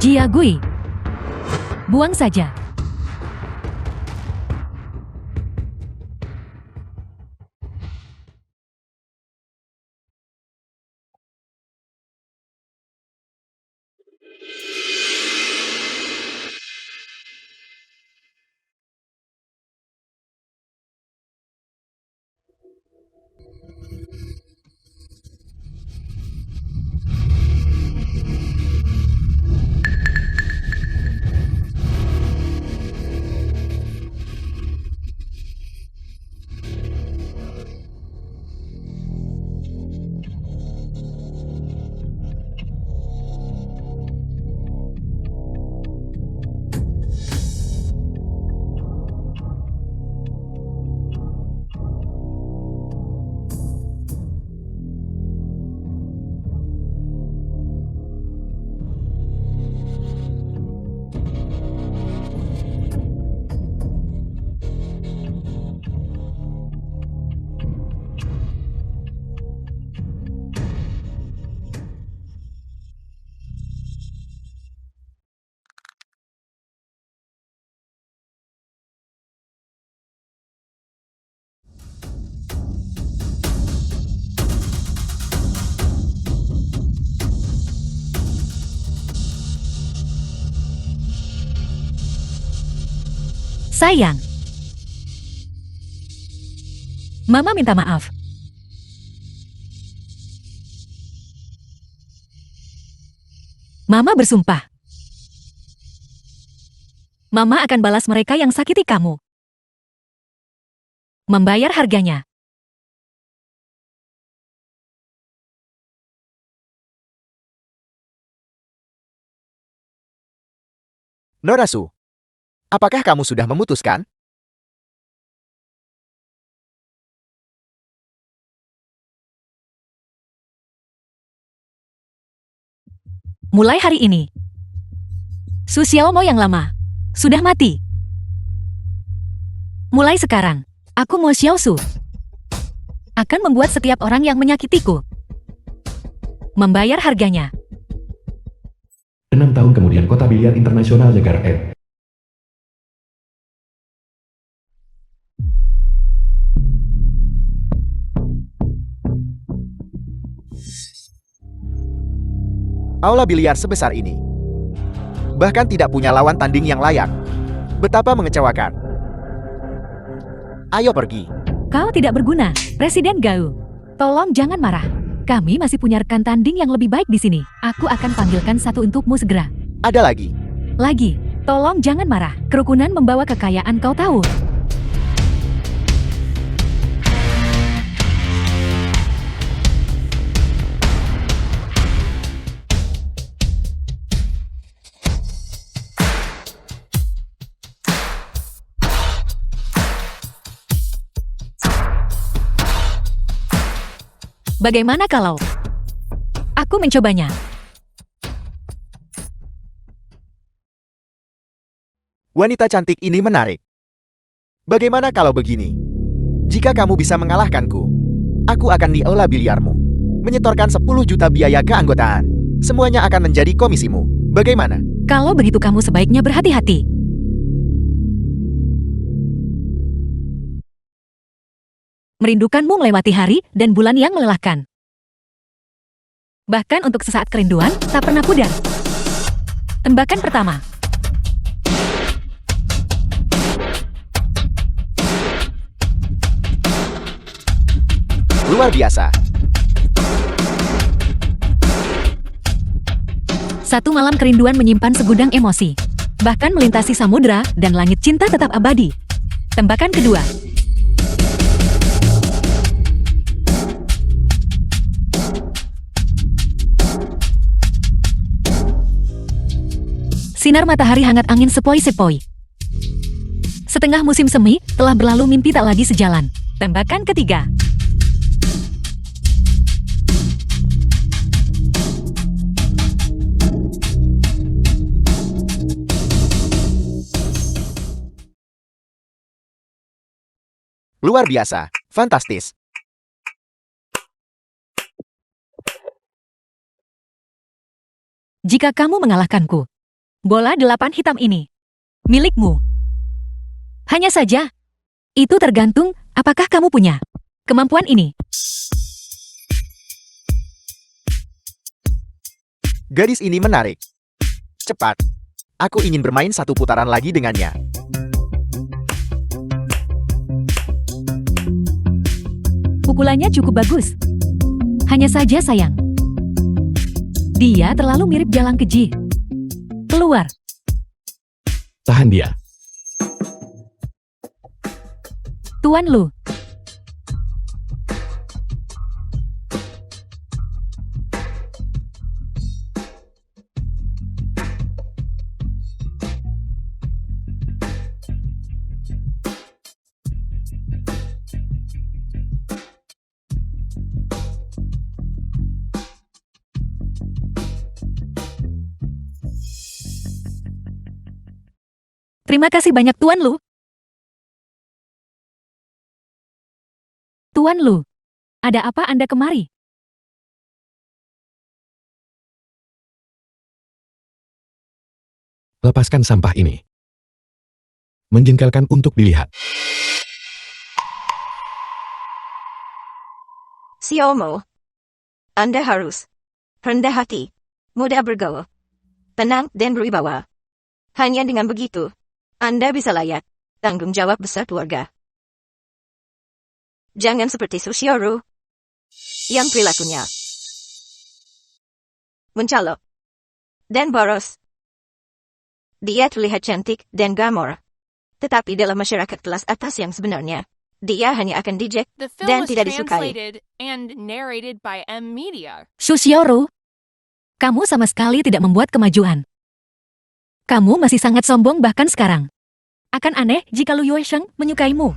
Jia Gui. Buang saja. Sayang. Mama minta maaf. Mama bersumpah. Mama akan balas mereka yang sakiti kamu. Membayar harganya. Norasu, apakah kamu sudah memutuskan? Mulai hari ini, Su Xiaomo yang lama sudah mati. Mulai sekarang, aku Mo Xiaosu akan membuat setiap orang yang menyakitiku membayar harganya. 6 tahun kemudian Kota Biliar Internasional Negara Ed. Aula biliar sebesar ini. Bahkan tidak punya lawan tanding yang layak. Betapa mengecewakan. Ayo pergi. Kau tidak berguna, Presiden Gao. Tolong jangan marah. Kami masih punya rekan tanding yang lebih baik di sini. Aku akan panggilkan satu untukmu segera. Ada lagi. Lagi, tolong jangan marah. Kerukunan membawa kekayaan, kau tahu. Bagaimana kalau aku mencobanya? Wanita cantik ini menarik. Bagaimana kalau begini? Jika kamu bisa mengalahkanku, aku akan di aula biliarmu menyetorkan 10 juta biaya keanggotaan. Semuanya akan menjadi komisimu. Bagaimana? Kalau begitu kamu sebaiknya berhati-hati. Merindukanmu melewati hari dan bulan yang melelahkan. Bahkan untuk sesaat kerinduan, tak pernah pudar. Tembakan pertama. Luar biasa. Satu malam kerinduan menyimpan segudang emosi. Bahkan melintasi samudera dan langit cinta tetap abadi. Tembakan kedua. Sinar matahari hangat angin sepoi-sepoi. Setengah musim semi telah berlalu, mimpi tak lagi sejalan. Tembakan ketiga. Luar biasa. Fantastis. Jika kamu mengalahkanku, Bola 8 hitam ini milikmu. Hanya saja, itu tergantung apakah kamu punya kemampuan ini. Gadis ini menarik. Cepat. Aku ingin bermain satu putaran lagi dengannya. Pukulannya cukup bagus. Hanya saja sayang, dia terlalu mirip jalang keji. Keluar. Tahan dia. Tuan Lu. Terima kasih banyak Tuan Lu. Tuan Lu, ada apa Anda kemari? Lepaskan sampah ini. Menjengkelkan untuk dilihat. Siomo. Anda harus rendah hati, mudah bergaul, tenang dan berwibawa. Hanya dengan begitu, Anda bisa layak tanggung jawab besar keluarga. Jangan seperti Sushioru yang perilakunya mencolok dan boros. Dia terlihat cantik dan glamor, tetapi dalam masyarakat kelas atas yang sebenarnya, dia hanya akan dijek The film dan was tidak disukai. translated and narrated by M Media. Sushioru, kamu sama sekali tidak membuat kemajuan. Kamu masih sangat sombong bahkan sekarang. Akan aneh jika Lu Yuesheng menyukaimu.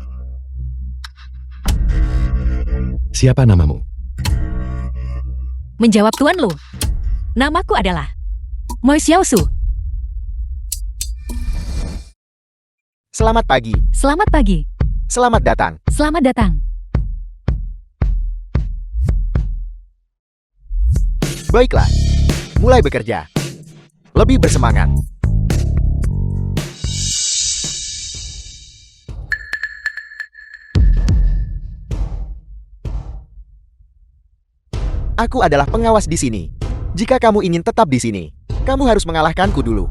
Siapa namamu? Menjawab Tuan Lu. Namaku adalah Moi Xiaosu. Selamat pagi. Selamat pagi. Selamat datang. Selamat datang. Baiklah. Mulai bekerja. Lebih bersemangat. Aku adalah pengawas di sini. Jika kamu ingin tetap di sini, kamu harus mengalahkanku dulu.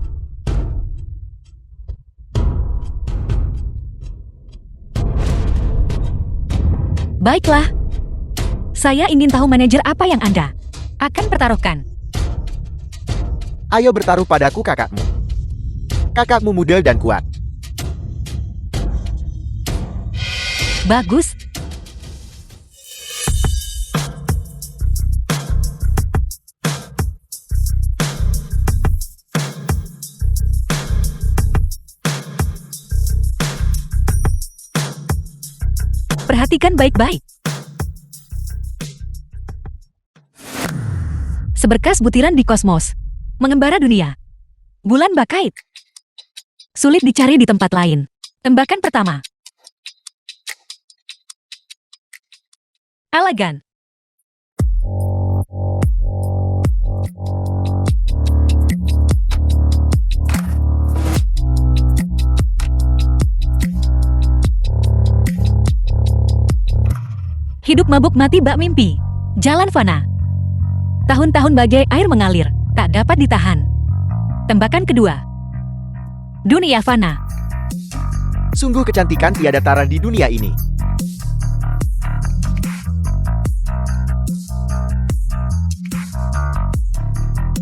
Baiklah. Saya ingin tahu manajer apa yang Anda akan pertaruhkan. Ayo bertaruh padaku kakakmu. Kakakmu muda dan kuat. Bagus. Perhatikan baik-baik. Seberkas butiran di kosmos. Mengembara dunia. Bulan bakait. Sulit dicari di tempat lain. Tembakan pertama. Elegan. Hidup mabuk mati bak mimpi. Jalan fana. Tahun-tahun bagai air mengalir, tak dapat ditahan. Tembakan kedua. Dunia fana. Sungguh kecantikan tiada tara di dunia ini.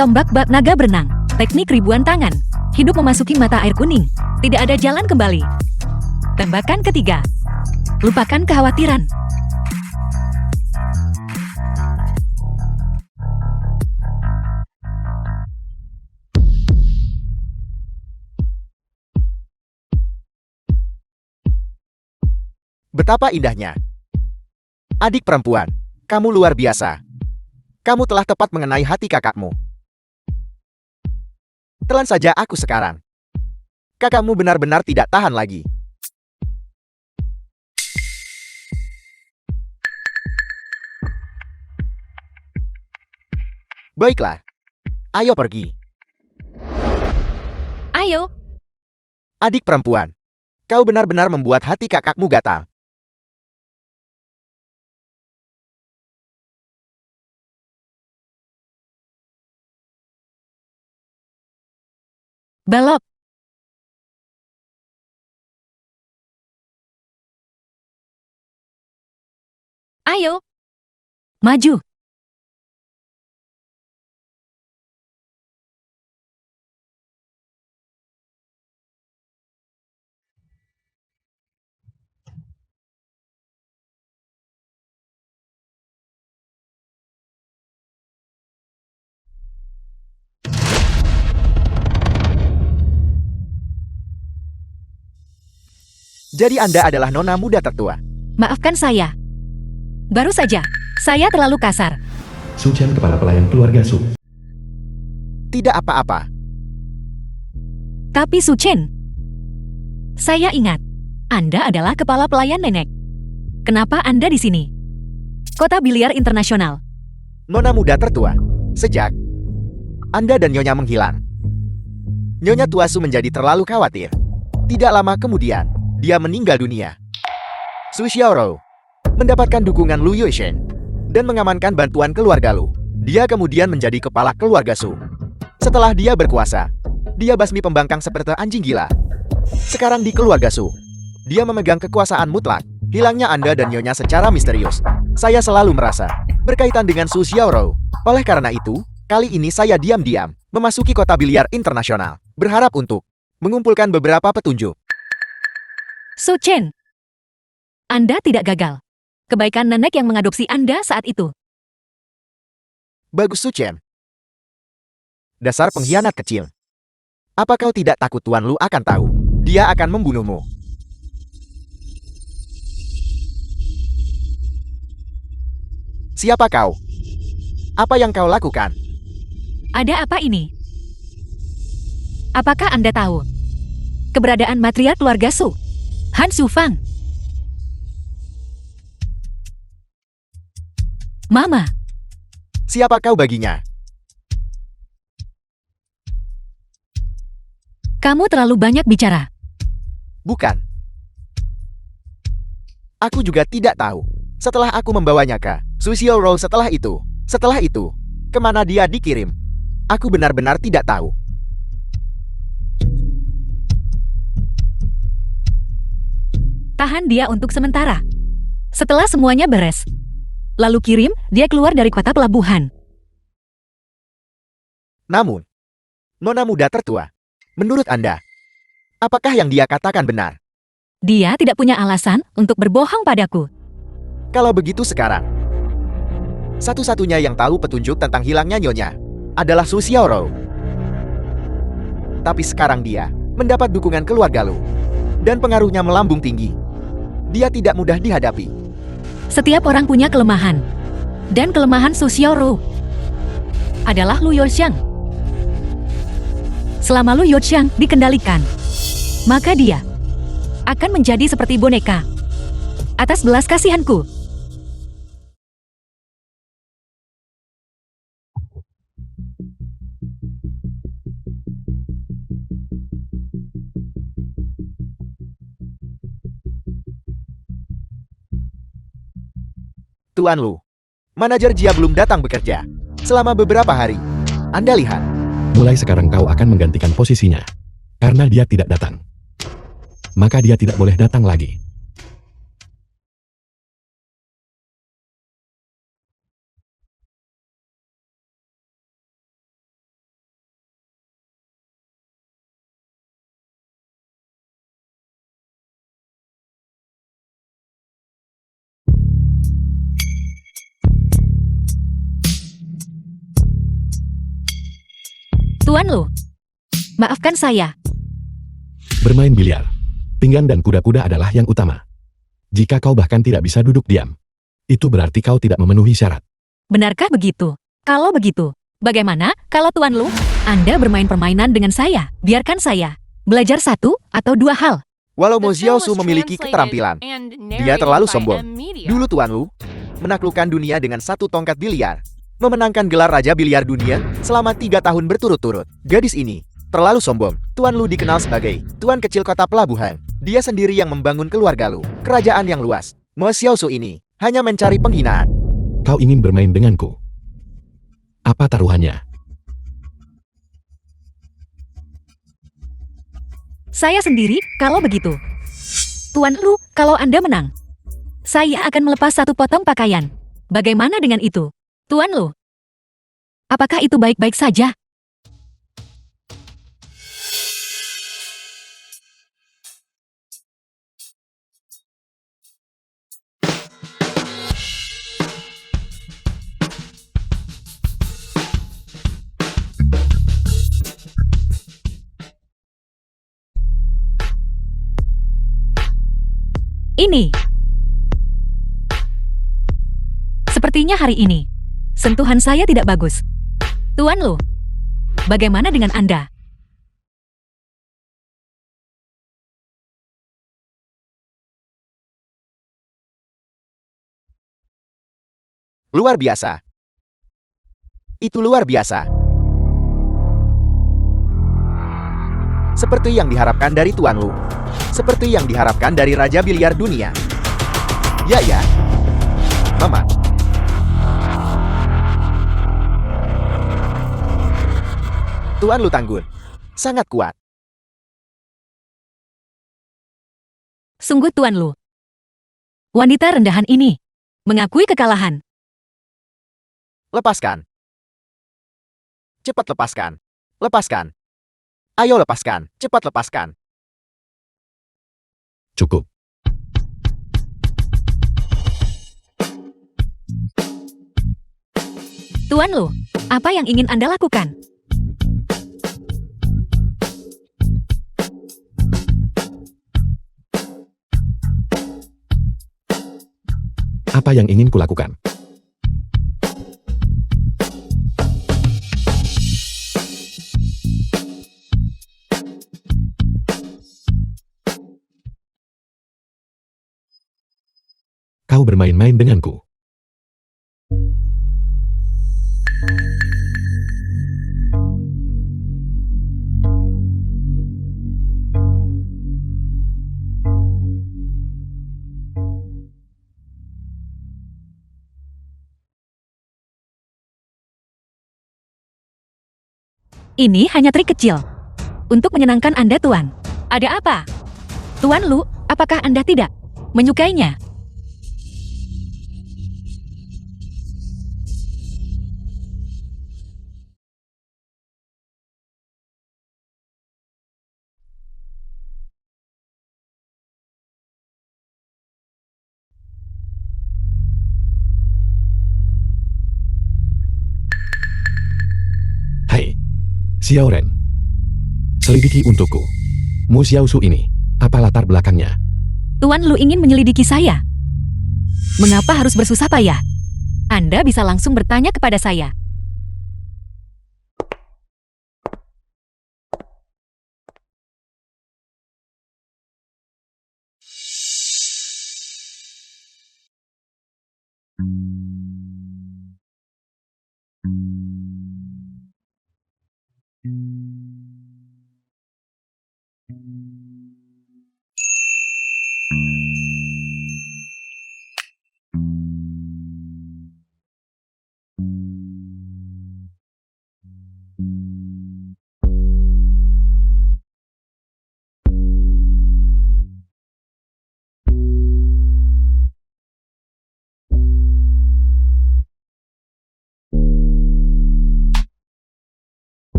Tombak bak naga berenang. Teknik ribuan tangan. Hidup memasuki mata air kuning. Tidak ada jalan kembali. Tembakan ketiga. Lupakan kekhawatiran. Betapa indahnya. Adik perempuan, kamu luar biasa. Kamu telah tepat mengenai hati kakakmu. Telan saja aku sekarang. Kakakmu benar-benar tidak tahan lagi. Baiklah. Ayo pergi. Ayo, Adik perempuan, kau benar-benar membuat hati kakakmu gatal. balok. Ayo, maju. Jadi Anda adalah nona muda tertua. Maafkan saya. Baru saja, saya terlalu kasar. Su Chen, kepala pelayan keluarga Su. Tidak apa-apa. Tapi Su Chen, saya ingat, Anda adalah kepala pelayan nenek. Kenapa Anda di sini? Kota biliar internasional. Nona muda tertua. Sejak Anda dan Nyonya menghilang, Nyonya tua Su menjadi terlalu khawatir. Tidak lama kemudian, dia meninggal dunia. Su Xiaorou mendapatkan dukungan Lu Yueshen dan mengamankan bantuan keluarga Lu. Dia kemudian menjadi kepala keluarga Su. Setelah dia berkuasa, dia basmi pembangkang seperti anjing gila. Sekarang di keluarga Su, dia memegang kekuasaan mutlak. Hilangnya Anda dan Nyonya secara misterius, saya selalu merasa berkaitan dengan Su Xiaorou. Oleh karena itu, kali ini saya diam-diam memasuki kota biliar internasional, berharap untuk mengumpulkan beberapa petunjuk. Su Chen, Anda tidak gagal. Kebaikan nenek yang mengadopsi Anda saat itu. Bagus Su Chen. Dasar pengkhianat kecil. Apa kau tidak takut Tuan Lu akan tahu? Dia akan membunuhmu. Siapa kau? Apa yang kau lakukan? Ada apa ini? Apakah Anda tahu keberadaan matriark keluarga Su? Han Shufang. Mama, Siapa kau baginya? kamu terlalu banyak bicara. Bukan. Aku juga tidak tahu. Setelah aku membawanya ke Su Xiaorou setelah itu, kemana dia dikirim? Aku benar-benar tidak tahu. Tahan dia untuk sementara. Setelah semuanya beres, lalu kirim dia keluar dari kota pelabuhan. Namun, nona muda tertua, menurut Anda, apakah yang dia katakan benar? Dia tidak punya alasan untuk berbohong padaku. Kalau begitu sekarang, satu-satunya yang tahu petunjuk tentang hilangnya Nyonya adalah Su Xiaorou. Tapi sekarang dia mendapat dukungan keluarga Lu, dan pengaruhnya melambung tinggi. Dia tidak mudah dihadapi. Setiap orang punya kelemahan. Dan kelemahan Su Xiaorou adalah Lu Youxiang. Selama Lu Youxiang dikendalikan, maka dia akan menjadi seperti boneka. Atas belas kasihanku, Tuan Lu, manajer Jia belum datang bekerja selama beberapa hari. Anda lihat, Mulai sekarang kau akan menggantikan posisinya. Karena dia tidak datang, maka dia tidak boleh datang lagi. Tuan Lu, maafkan saya. Bermain biliar, pinggan dan kuda-kuda adalah yang utama. Jika kau bahkan tidak bisa duduk diam, itu berarti kau tidak memenuhi syarat. Benarkah begitu? Kalau begitu, bagaimana kalau Tuan Lu, Anda bermain permainan dengan saya? Biarkan saya belajar satu atau dua hal. walau The Mo film was Xiaosu memiliki translated keterampilan, and dia narrated terlalu by sombong. M-Media. Dulu Tuan Lu menaklukkan dunia dengan satu tongkat biliar, memenangkan gelar Raja Biliar Dunia selama 3 tahun berturut-turut. Gadis ini Terlalu sombong. Tuan Lu dikenal sebagai Tuan Kecil Kota Pelabuhan. Dia sendiri yang membangun keluarga Lu, kerajaan yang luas. Mo Xiaosu ini hanya mencari penghinaan. Kau ingin bermain denganku? Apa taruhannya? Saya sendiri, kalau begitu. Tuan Lu, kalau Anda menang, saya akan melepas satu potong pakaian. Bagaimana dengan itu? Tuan Lu, apakah itu baik-baik saja? Ini. Sepertinya hari ini, sentuhan saya tidak bagus. Tuan Lu, bagaimana dengan Anda? Luar biasa. Itu luar biasa. Seperti yang diharapkan dari Tuan Lu. Seperti yang diharapkan dari Raja Biliar Dunia. Ya. Mama. Tuan Lu tangguh. Sangat kuat. Sungguh Tuan Lu. Wanita rendahan ini mengakui kekalahan. Lepaskan. Cepat lepaskan. Lepaskan. Ayo lepaskan. Cepat lepaskan. Cukup. Tuan Lu, apa yang ingin Anda lakukan? Apa yang ingin kulakukan? Kau bermain-main denganku. Ini hanya trik kecil. Untuk menyenangkan Anda, Tuan. Ada apa? Tuan Lu, apakah Anda tidak menyukainya? Hai, Xiao Ren. Selidiki untukku. Mu Xiaosu ini, apa latar belakangnya? Tuan Lu ingin menyelidiki saya. Mengapa harus bersusah payah? Anda bisa langsung bertanya kepada saya.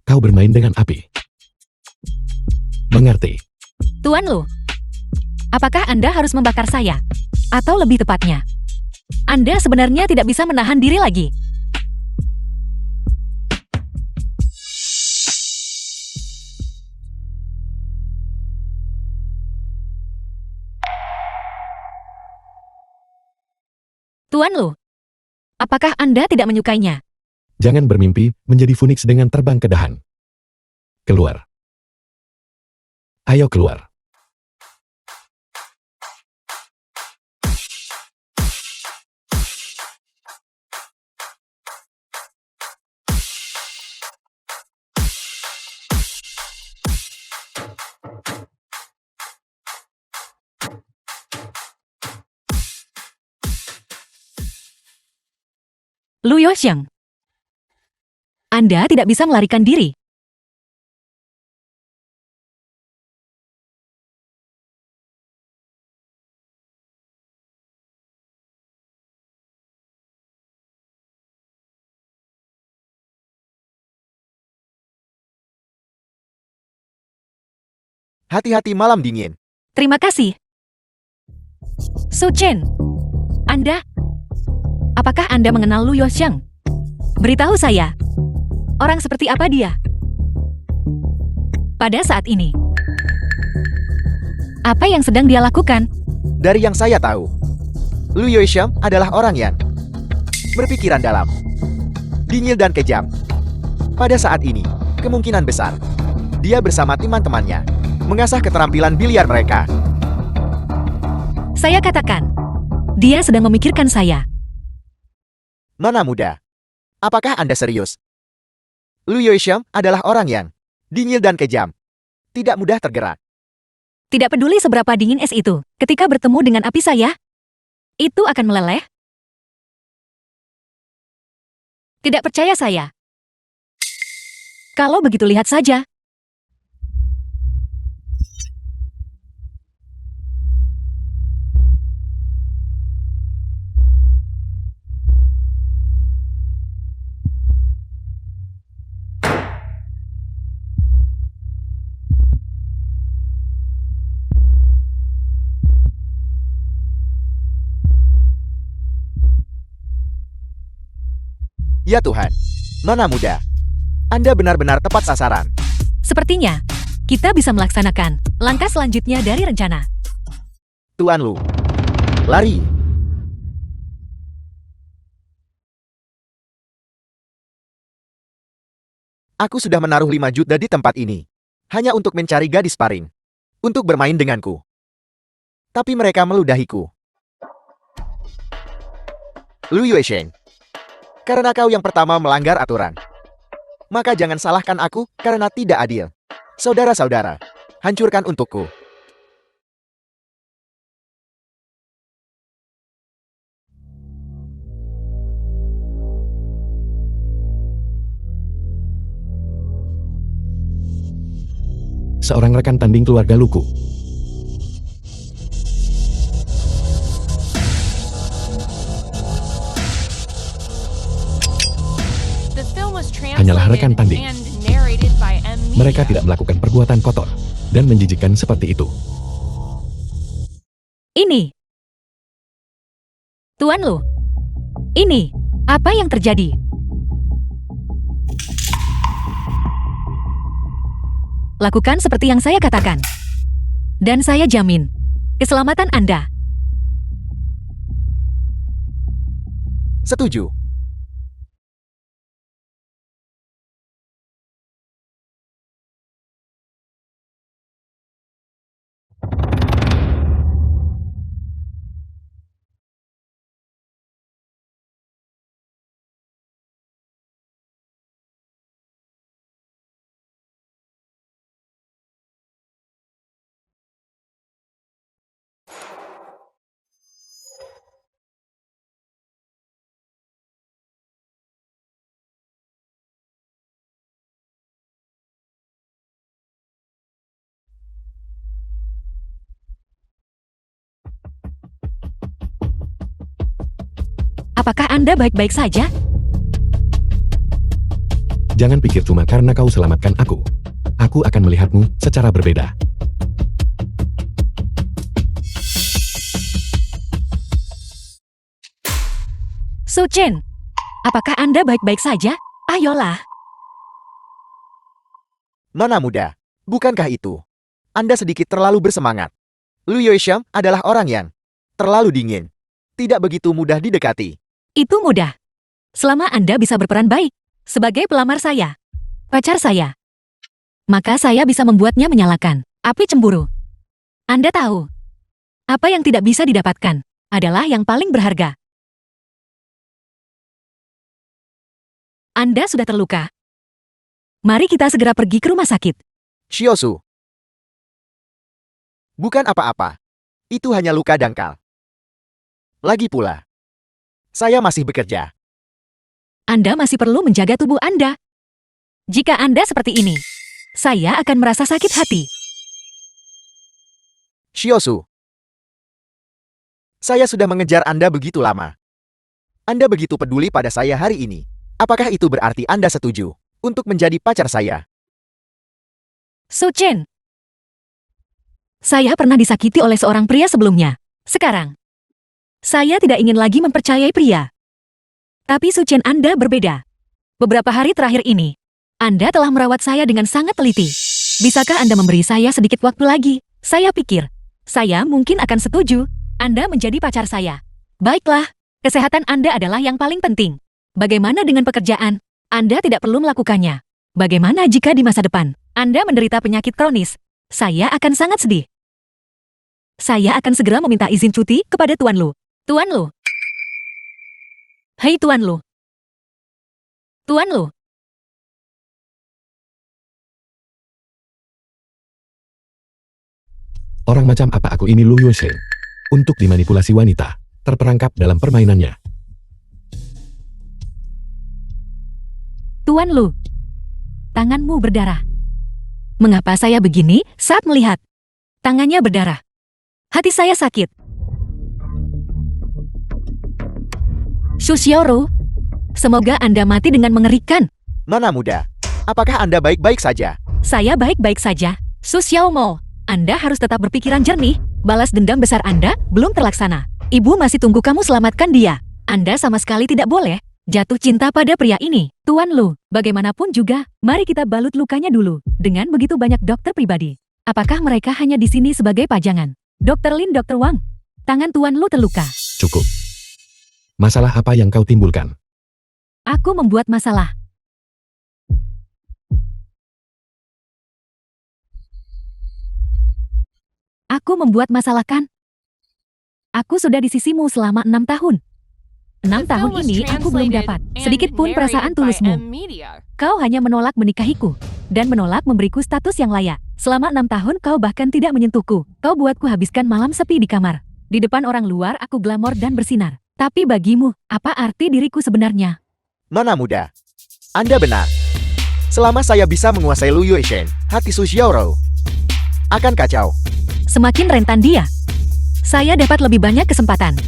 Kau bermain dengan api. Mengerti. Tuan Lu, apakah Anda harus membakar saya? Atau lebih tepatnya, Anda sebenarnya tidak bisa menahan diri lagi. Tuan Lu, apakah Anda tidak menyukainya? Jangan bermimpi menjadi Phoenix dengan terbang ke dahan. Keluar. Ayo keluar. Lu Yoxiang, Anda tidak bisa melarikan diri. Hati-hati malam dingin. Terima kasih. Su Chen, apakah Anda mengenal Lu Yoxiang? Beritahu saya, orang seperti apa dia? Pada saat ini, apa yang sedang dia lakukan? Dari yang saya tahu, Lu Yoxiang adalah orang yang berpikiran dalam, dingin dan kejam. Pada saat ini, kemungkinan besar, dia bersama teman-temannya mengasah keterampilan biliar mereka. Saya katakan, dia sedang memikirkan saya. Nona muda, apakah Anda serius? Lu Yoxiang adalah orang yang dingin dan kejam, tidak mudah tergerak. Tidak peduli seberapa dingin es itu, ketika bertemu dengan api saya, itu akan meleleh. Tidak percaya saya? Kalau begitu lihat saja. Ya Tuhan, Nona muda, Anda benar-benar tepat sasaran. Sepertinya, kita bisa melaksanakan langkah selanjutnya dari rencana. Tuan Lu, lari. Aku sudah menaruh 5 juta di tempat ini, hanya untuk mencari gadis paring, untuk bermain denganku. Tapi mereka meludahiku. Lu Yoxiang, karena kau yang pertama melanggar aturan, maka jangan salahkan aku karena tidak adil. Saudara-saudara, hancurkan untukku. Seorang rekan tanding keluarga Luku. The film was Hanyalah rekan translated tanding. and narrated by M. Mereka Media. tidak melakukan perbuatan kotor dan menjijikan seperti itu. Ini. Tuan Lu. Ini. Apa yang terjadi? Lakukan seperti yang saya katakan. Dan saya jamin keselamatan Anda. Setuju. Apakah Anda baik-baik saja? Jangan pikir cuma karena kau selamatkan aku. Aku akan melihatmu secara berbeda. Su Chen, apakah Anda baik-baik saja? Ayolah. Nona muda, bukankah itu? Anda sedikit terlalu bersemangat. Lu Yuesham adalah orang yang terlalu dingin. Tidak begitu mudah didekati. Itu mudah. Selama Anda bisa berperan baik sebagai pelamar saya, pacar saya, maka saya bisa membuatnya menyalakan api cemburu. Anda tahu, apa yang tidak bisa didapatkan adalah yang paling berharga. Anda sudah terluka. Mari kita segera pergi ke rumah sakit. Shiosu. Bukan apa-apa. Itu hanya luka dangkal. Lagi pula, saya masih bekerja. Anda masih perlu menjaga tubuh Anda. Jika Anda seperti ini, saya akan merasa sakit hati. Shiosu. Saya sudah mengejar Anda begitu lama. Anda begitu peduli pada saya hari ini. Apakah itu berarti Anda setuju untuk menjadi pacar saya? Su Chen. Saya pernah disakiti oleh seorang pria sebelumnya. Sekarang, saya tidak ingin lagi mempercayai pria. Tapi Su Chen, Anda berbeda. Beberapa hari terakhir ini, Anda telah merawat saya dengan sangat teliti. Bisakah Anda memberi saya sedikit waktu lagi? Saya pikir, saya mungkin akan setuju Anda menjadi pacar saya. Baiklah, kesehatan Anda adalah yang paling penting. Bagaimana dengan pekerjaan? Anda tidak perlu melakukannya. Bagaimana jika di masa depan Anda menderita penyakit kronis? Saya akan sangat sedih. Saya akan segera meminta izin cuti kepada Tuan Lu. Tuan Lu. Hei Tuan Lu. Tuan Lu. Orang macam apa aku ini Lu Yuesheng? Untuk dimanipulasi wanita, terperangkap dalam permainannya. Tuan Lu. Tanganmu berdarah. Mengapa saya begini saat melihat tangannya berdarah? Hati saya sakit. Su Xiaoru, semoga Anda mati dengan mengerikan. Nona muda, apakah Anda baik-baik saja? Saya baik-baik saja. Su Xiaomo, Anda harus tetap berpikiran jernih. Balas dendam besar Anda belum terlaksana. Ibu masih tunggu kamu selamatkan dia. Anda sama sekali tidak boleh jatuh cinta pada pria ini. Tuan Lu, bagaimanapun juga, mari kita balut lukanya dulu. Dengan begitu banyak dokter pribadi. Apakah mereka hanya di sini sebagai pajangan? Dokter Lin, Dokter Wang, tangan Tuan Lu terluka. Cukup. Masalah apa yang kau timbulkan? Aku membuat masalah. Aku membuat masalah kan? Aku sudah di sisimu selama 6 tahun. 6 The tahun film was ini aku belum translated dapat and sedikit pun perasaan narrated by tulusmu. M Media. Kau hanya menolak menikahiku dan menolak memberiku status yang layak. Selama 6 tahun kau bahkan tidak menyentuhku. Kau buatku habiskan malam sepi di kamar. Di depan orang luar aku glamor dan bersinar. Tapi bagimu, apa arti diriku sebenarnya? Nona muda, Anda benar. Selama saya bisa menguasai Lu Yuesheng, hati Su Xiaoru akan kacau. Semakin rentan dia, saya dapat lebih banyak kesempatan.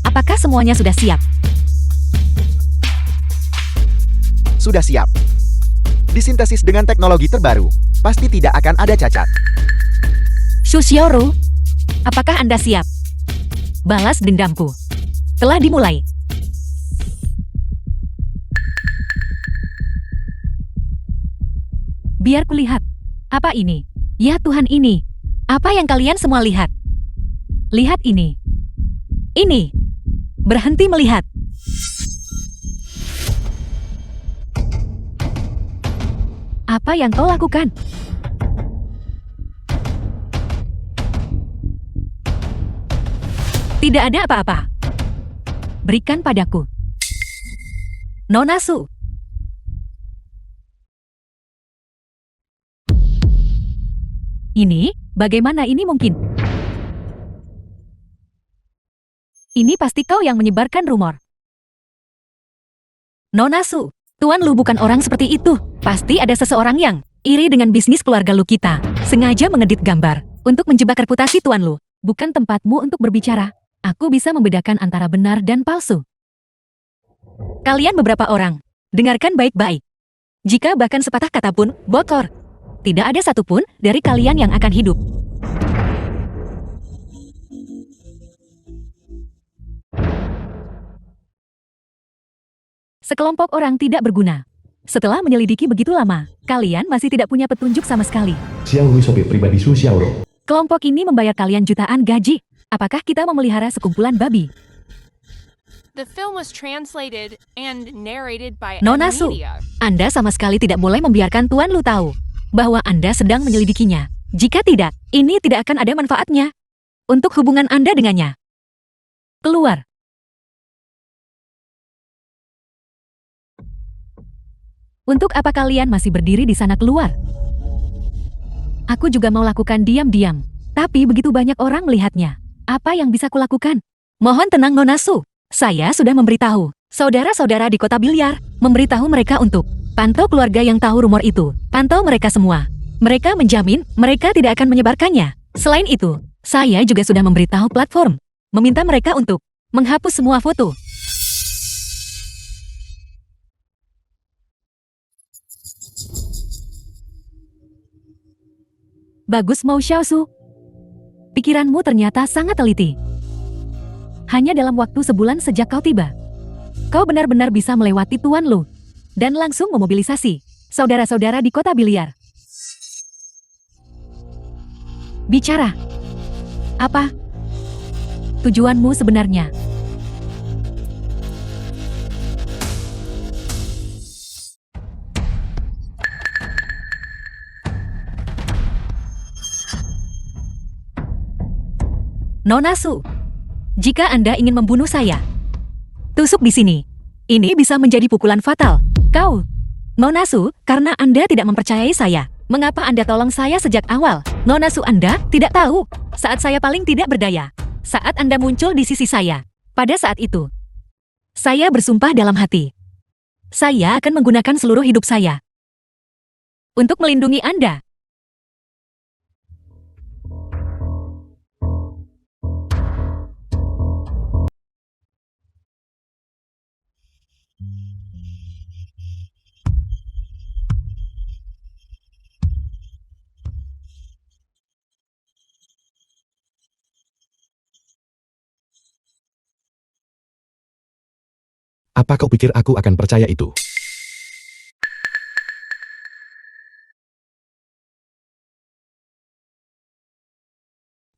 Apakah semuanya sudah siap? Sudah siap. Disintesis dengan teknologi terbaru, pasti tidak akan ada cacat. Su Xiaoru, apakah Anda siap? Balas dendamku telah dimulai. Biar kulihat. Apa ini? Ya Tuhan, ini. Apa yang kalian semua lihat? Lihat ini. Ini. Berhenti melihat. Apa yang kau lakukan? Tidak ada apa-apa. Berikan padaku. Nona Su. Ini, bagaimana ini mungkin? Ini pasti kau yang menyebarkan rumor. Nona Su, Tuan Lu bukan orang seperti itu. Pasti ada seseorang yang iri dengan bisnis keluarga Lu kita. Sengaja mengedit gambar untuk menjebak reputasi Tuan Lu. Bukan tempatmu untuk berbicara. Aku bisa membedakan antara benar dan palsu. Kalian beberapa orang, dengarkan baik-baik. Jika bahkan sepatah kata pun bocor, tidak ada satupun dari kalian yang akan hidup. Sekelompok orang tidak berguna. Setelah menyelidiki begitu lama, kalian masih tidak punya petunjuk sama sekali. Xiao Lui sopir pribadi Su Xiaoro. Kelompok ini membayar kalian jutaan gaji. Apakah kita memelihara sekumpulan babi? The film was translated and narrated by Nona M Su, Media. Anda sama sekali tidak boleh membiarkan Tuan Lu tahu bahwa Anda sedang menyelidikinya. Jika tidak, ini tidak akan ada manfaatnya untuk hubungan Anda dengannya. Keluar. Untuk apa kalian masih berdiri di sana? Keluar. Aku juga mau lakukan diam-diam, tapi begitu banyak orang melihatnya. Apa yang bisa kulakukan? Mohon tenang Nona Su. Saya sudah memberitahu saudara-saudara di kota biliar, memberitahu mereka untuk pantau keluarga yang tahu rumor itu. Pantau mereka semua. Mereka menjamin mereka tidak akan menyebarkannya. Selain itu, saya juga sudah memberitahu platform, meminta mereka untuk menghapus semua foto. Bagus Mou Xiaosu. Pikiranmu ternyata sangat teliti. Hanya dalam waktu sebulan sejak kau tiba, kau benar-benar bisa melewati Tuan Lu dan langsung memobilisasi saudara-saudara di kota biliar. Bicara. Apa tujuanmu sebenarnya? Nona Su, jika Anda ingin membunuh saya, tusuk di sini. Ini bisa menjadi pukulan fatal. Kau, Nona Su, karena Anda tidak mempercayai saya. Mengapa Anda tolong saya sejak awal? Nona Su, Anda tidak tahu saat saya paling tidak berdaya. Saat Anda muncul di sisi saya. Pada saat itu, saya bersumpah dalam hati. Saya akan menggunakan seluruh hidup saya untuk melindungi Anda. Apa kau pikir aku akan percaya itu?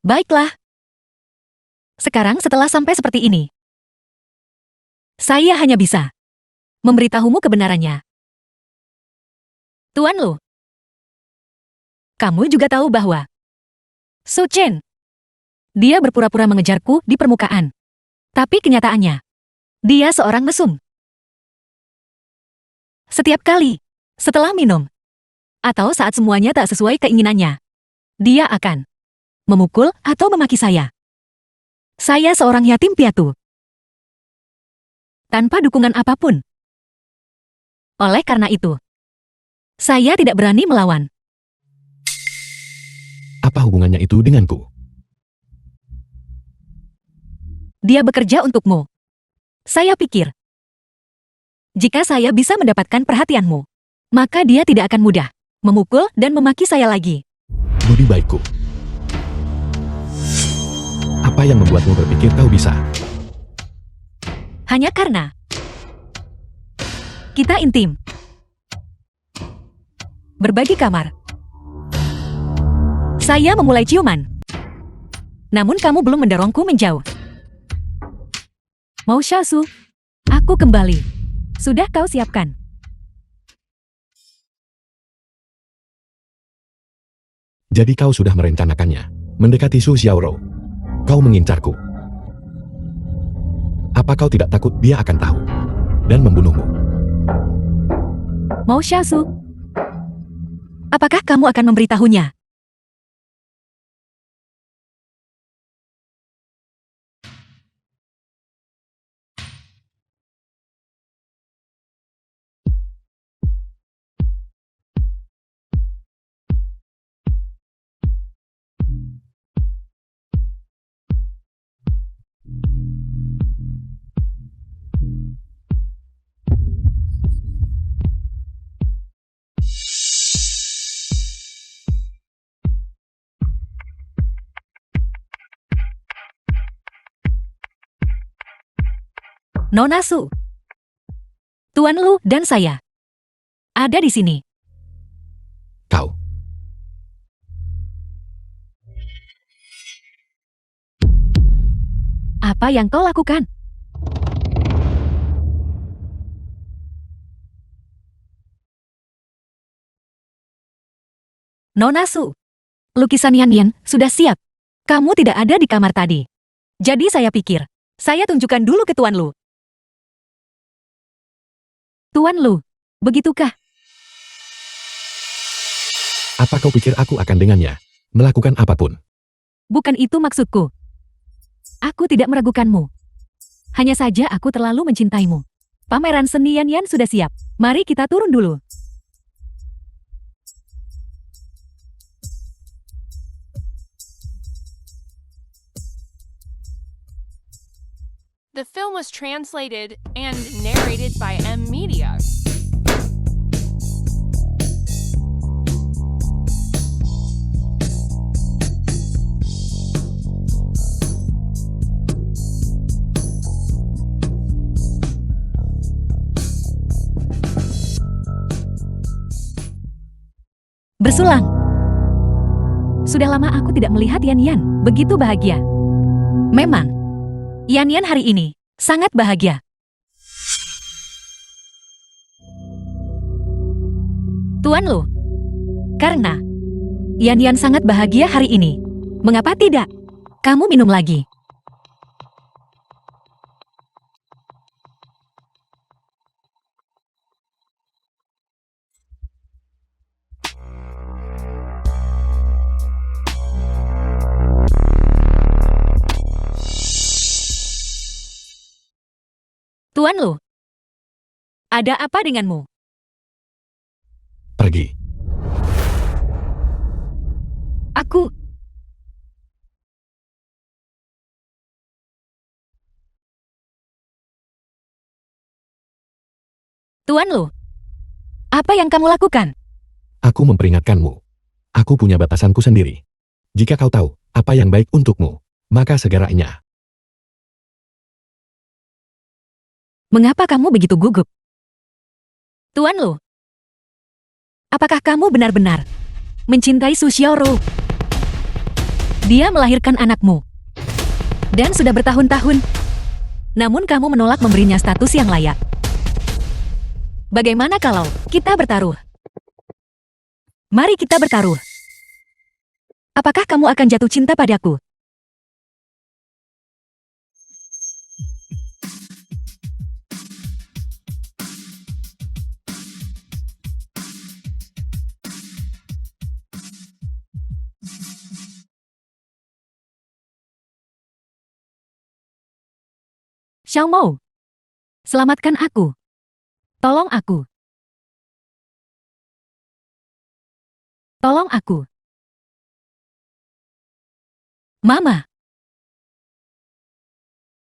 Baiklah. Sekarang setelah sampai seperti ini, saya hanya bisa memberitahumu kebenarannya. Tuan Lu, kamu juga tahu bahwa Su Chen, dia berpura-pura mengejarku di permukaan. Tapi kenyataannya, dia seorang mesum. Setiap kali, setelah minum, atau saat semuanya tak sesuai keinginannya, dia akan memukul atau memaki saya. Saya seorang yatim piatu. Tanpa dukungan apapun. Oleh karena itu, saya tidak berani melawan. Apa hubungannya itu denganku? Dia bekerja untukmu. Saya pikir, jika saya bisa mendapatkan perhatianmu, maka dia tidak akan mudah memukul dan memaki saya lagi. Budi baikku. Apa yang membuatmu berpikir kau bisa? Hanya karena kita intim. Berbagi kamar. Saya memulai ciuman. Namun kamu belum mendorongku menjauh. Mou Xiaosu, aku kembali. Sudah kau siapkan? Jadi kau sudah merencanakannya. Mendekati Su Xiaoro. Kau mengincarku. Apa kau tidak takut dia akan tahu dan membunuhmu? Mou Xiaosu, apakah kamu akan memberitahunya? Nona Su, Tuan Lu dan saya ada di sini. Kau. Apa yang kau lakukan? Nona Su, lukisan Yan Yan sudah siap. Kamu tidak ada di kamar tadi. Jadi saya pikir, saya tunjukkan dulu ke Tuan Lu. Tuan Lu, begitukah? Apa kau pikir aku akan dengannya? Melakukan apapun. Bukan itu maksudku. Aku tidak meragukanmu. Hanya saja aku terlalu mencintaimu. Pameran seni Yan Yan sudah siap. Mari kita turun dulu. The film was translated and narrated by M Media. Bersulang. Sudah lama aku tidak melihat Yan Yan begitu bahagia. Memang, Yan Yan hari ini sangat bahagia. Tuan Lu, karena Yan Yan sangat bahagia hari ini, mengapa tidak? Kamu minum lagi. Tuan Lu, ada apa denganmu? Pergi. Aku... Tuan Lu, apa yang kamu lakukan? Aku memperingatkanmu. Aku punya batasanku sendiri. Jika kau tahu apa yang baik untukmu, maka segaranya. Mengapa kamu begitu gugup? Tuan Lu, apakah kamu benar-benar mencintai Su Xiaorou? Dia melahirkan anakmu. Dan sudah bertahun-tahun. Namun kamu menolak memberinya status yang layak. Bagaimana kalau kita bertaruh? Mari kita bertaruh. Apakah kamu akan jatuh cinta padaku? Xiao Mou, selamatkan aku. Tolong aku. Tolong aku. Mama,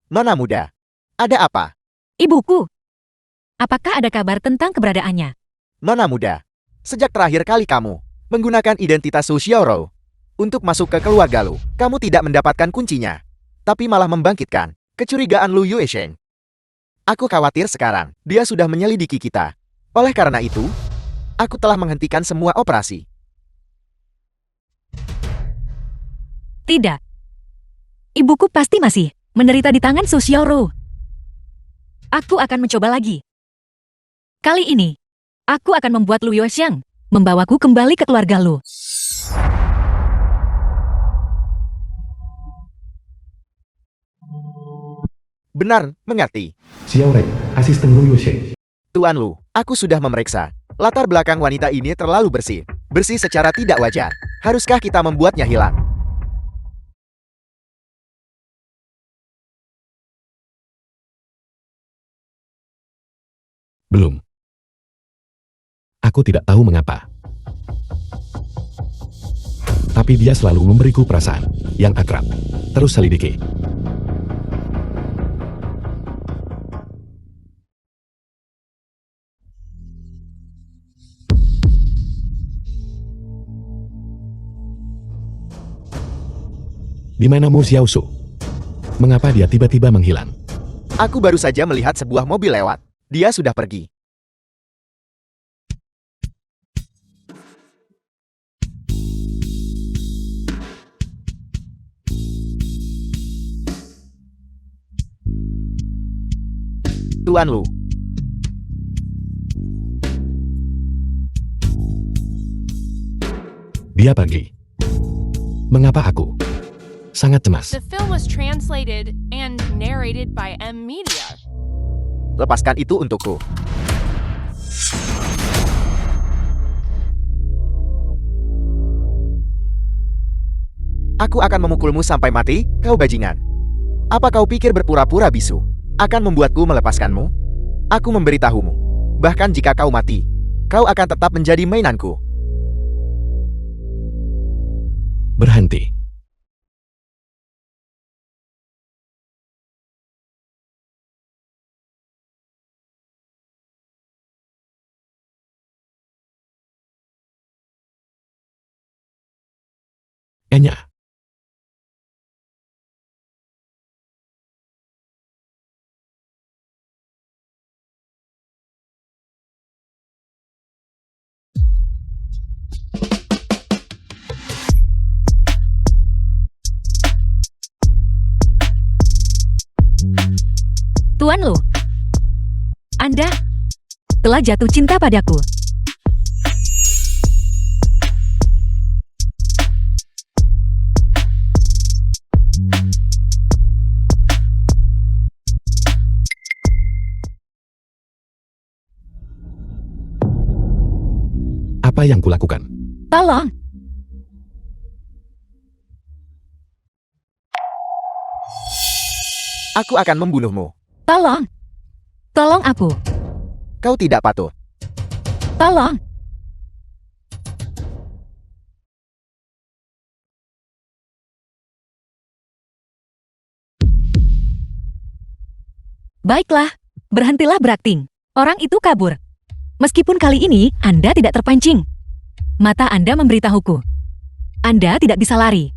Nona muda, ada apa? ibuku. Apakah ada kabar tentang keberadaannya? Nona muda, sejak terakhir kali kamu menggunakan identitas Su Xiaorou untuk masuk ke keluarga Lu, kamu tidak mendapatkan kuncinya, tapi malah membangkitkan kecurigaan Lu Yuesheng. Aku khawatir sekarang dia sudah menyelidiki kita. Oleh karena itu, aku telah menghentikan semua operasi. Tidak. Ibuku pasti masih menderita di tangan Su Xiaorou. Aku akan mencoba lagi. Kali ini, aku akan membuat Lu Yuesheng membawaku kembali ke keluarga Lu. Benar, mengerti. Xiao Rei, asisten Lu Yuesheng. Tuan Lu, aku sudah memeriksa. Latar belakang wanita ini terlalu bersih. Bersih secara tidak wajar. Haruskah kita membuatnya hilang? Belum. Aku tidak tahu mengapa. Tapi dia selalu memberiku perasaan yang akrab. Terus selidiki. Di mana Mu Xiaosu? Mengapa dia tiba-tiba menghilang? Aku baru saja melihat sebuah mobil lewat. Dia sudah pergi. Tuan Lu. Dia pergi. Mengapa aku sangat cemas? The film was translated and narrated by M Media. Lepaskan itu untukku. Aku akan memukulmu sampai mati, kau bajingan. Apa kau pikir berpura-pura bisu akan membuatku melepaskanmu? Aku memberitahumu, bahkan jika kau mati, kau akan tetap menjadi mainanku. Berhenti. Enya. Tuan Lu, Anda telah jatuh cinta padaku. Apa yang kulakukan? Tolong, Aku akan membunuhmu. tolong, tolong aku, Kau tidak patut. tolong. Baiklah, berhentilah berakting. Orang itu kabur. Meskipun kali ini Anda tidak terpancing. Mata Anda memberitahuku. Anda tidak bisa lari.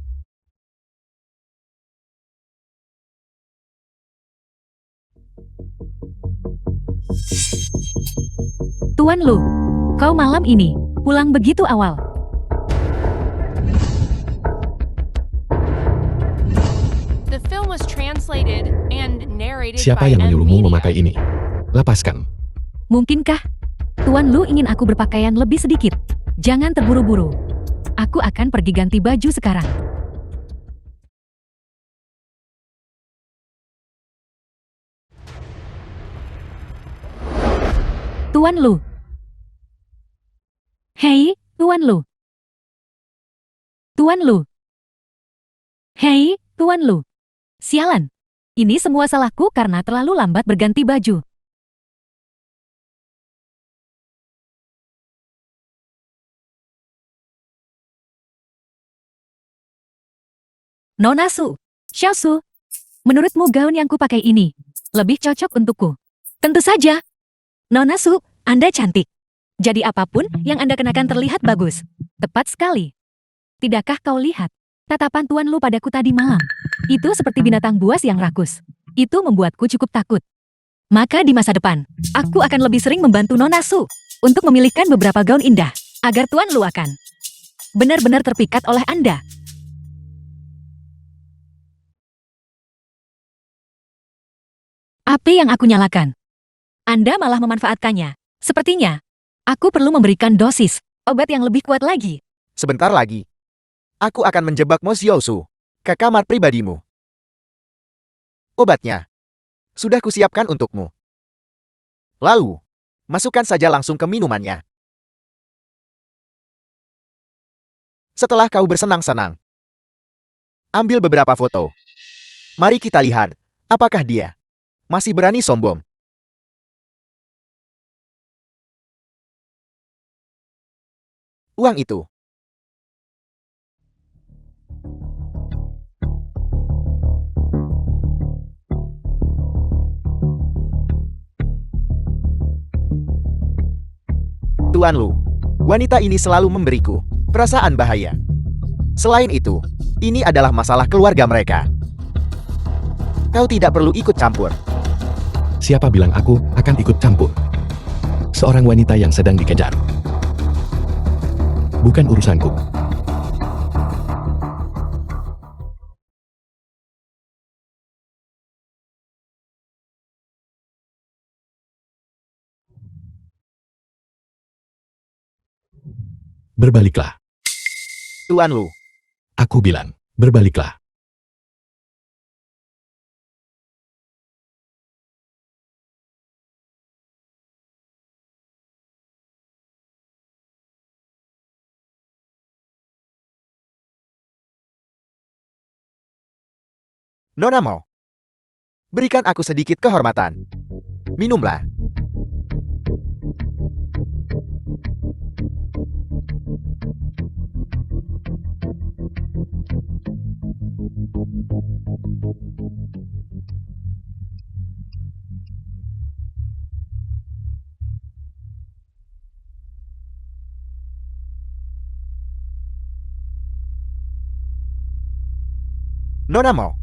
Tuan Lu, kau malam ini pulang begitu awal. The film was translated and narrated Siapa by yang M menyuruhmu Media. memakai ini? Lepaskan. Mungkinkah Tuan Lu ingin aku berpakaian lebih sedikit? Jangan terburu-buru. Aku akan pergi ganti baju sekarang. Tuan Lu. Hei, Tuan Lu. Tuan Lu. Hei, Tuan Lu. Sialan. Ini semua salahku karena terlalu lambat berganti baju. Nona Su, Xiao Su, menurutmu gaun yang kupakai ini lebih cocok untukku? Tentu saja. Nona Su, Anda cantik. Jadi apapun yang Anda kenakan terlihat bagus. Tepat sekali. Tidakkah kau lihat tatapan Tuan Lu padaku tadi malam? Itu seperti binatang buas yang rakus. Itu membuatku cukup takut. Maka di masa depan, aku akan lebih sering membantu Nona Su untuk memilihkan beberapa gaun indah agar Tuan Lu akan benar-benar terpikat oleh Anda. Api yang aku nyalakan. Anda malah memanfaatkannya. Sepertinya, aku perlu memberikan dosis obat yang lebih kuat lagi. Sebentar lagi, aku akan menjebak Mo Xiaosu ke kamar pribadimu. Obatnya sudah kusiapkan untukmu. Lalu, masukkan saja langsung ke minumannya. Setelah kau bersenang-senang, ambil beberapa foto. Mari kita lihat, apakah dia masih berani sombong. Uang itu. Tuan Lu, wanita ini selalu memberiku perasaan bahaya. Selain itu, ini adalah masalah keluarga mereka. Kau tidak perlu ikut campur. Siapa bilang aku akan ikut campur? Seorang wanita yang sedang dikejar. Bukan urusanku. Berbaliklah. Tuan Lu. Aku bilang, berbaliklah. Nona Mo. Berikan aku sedikit kehormatan. Minumlah. Nona Mo.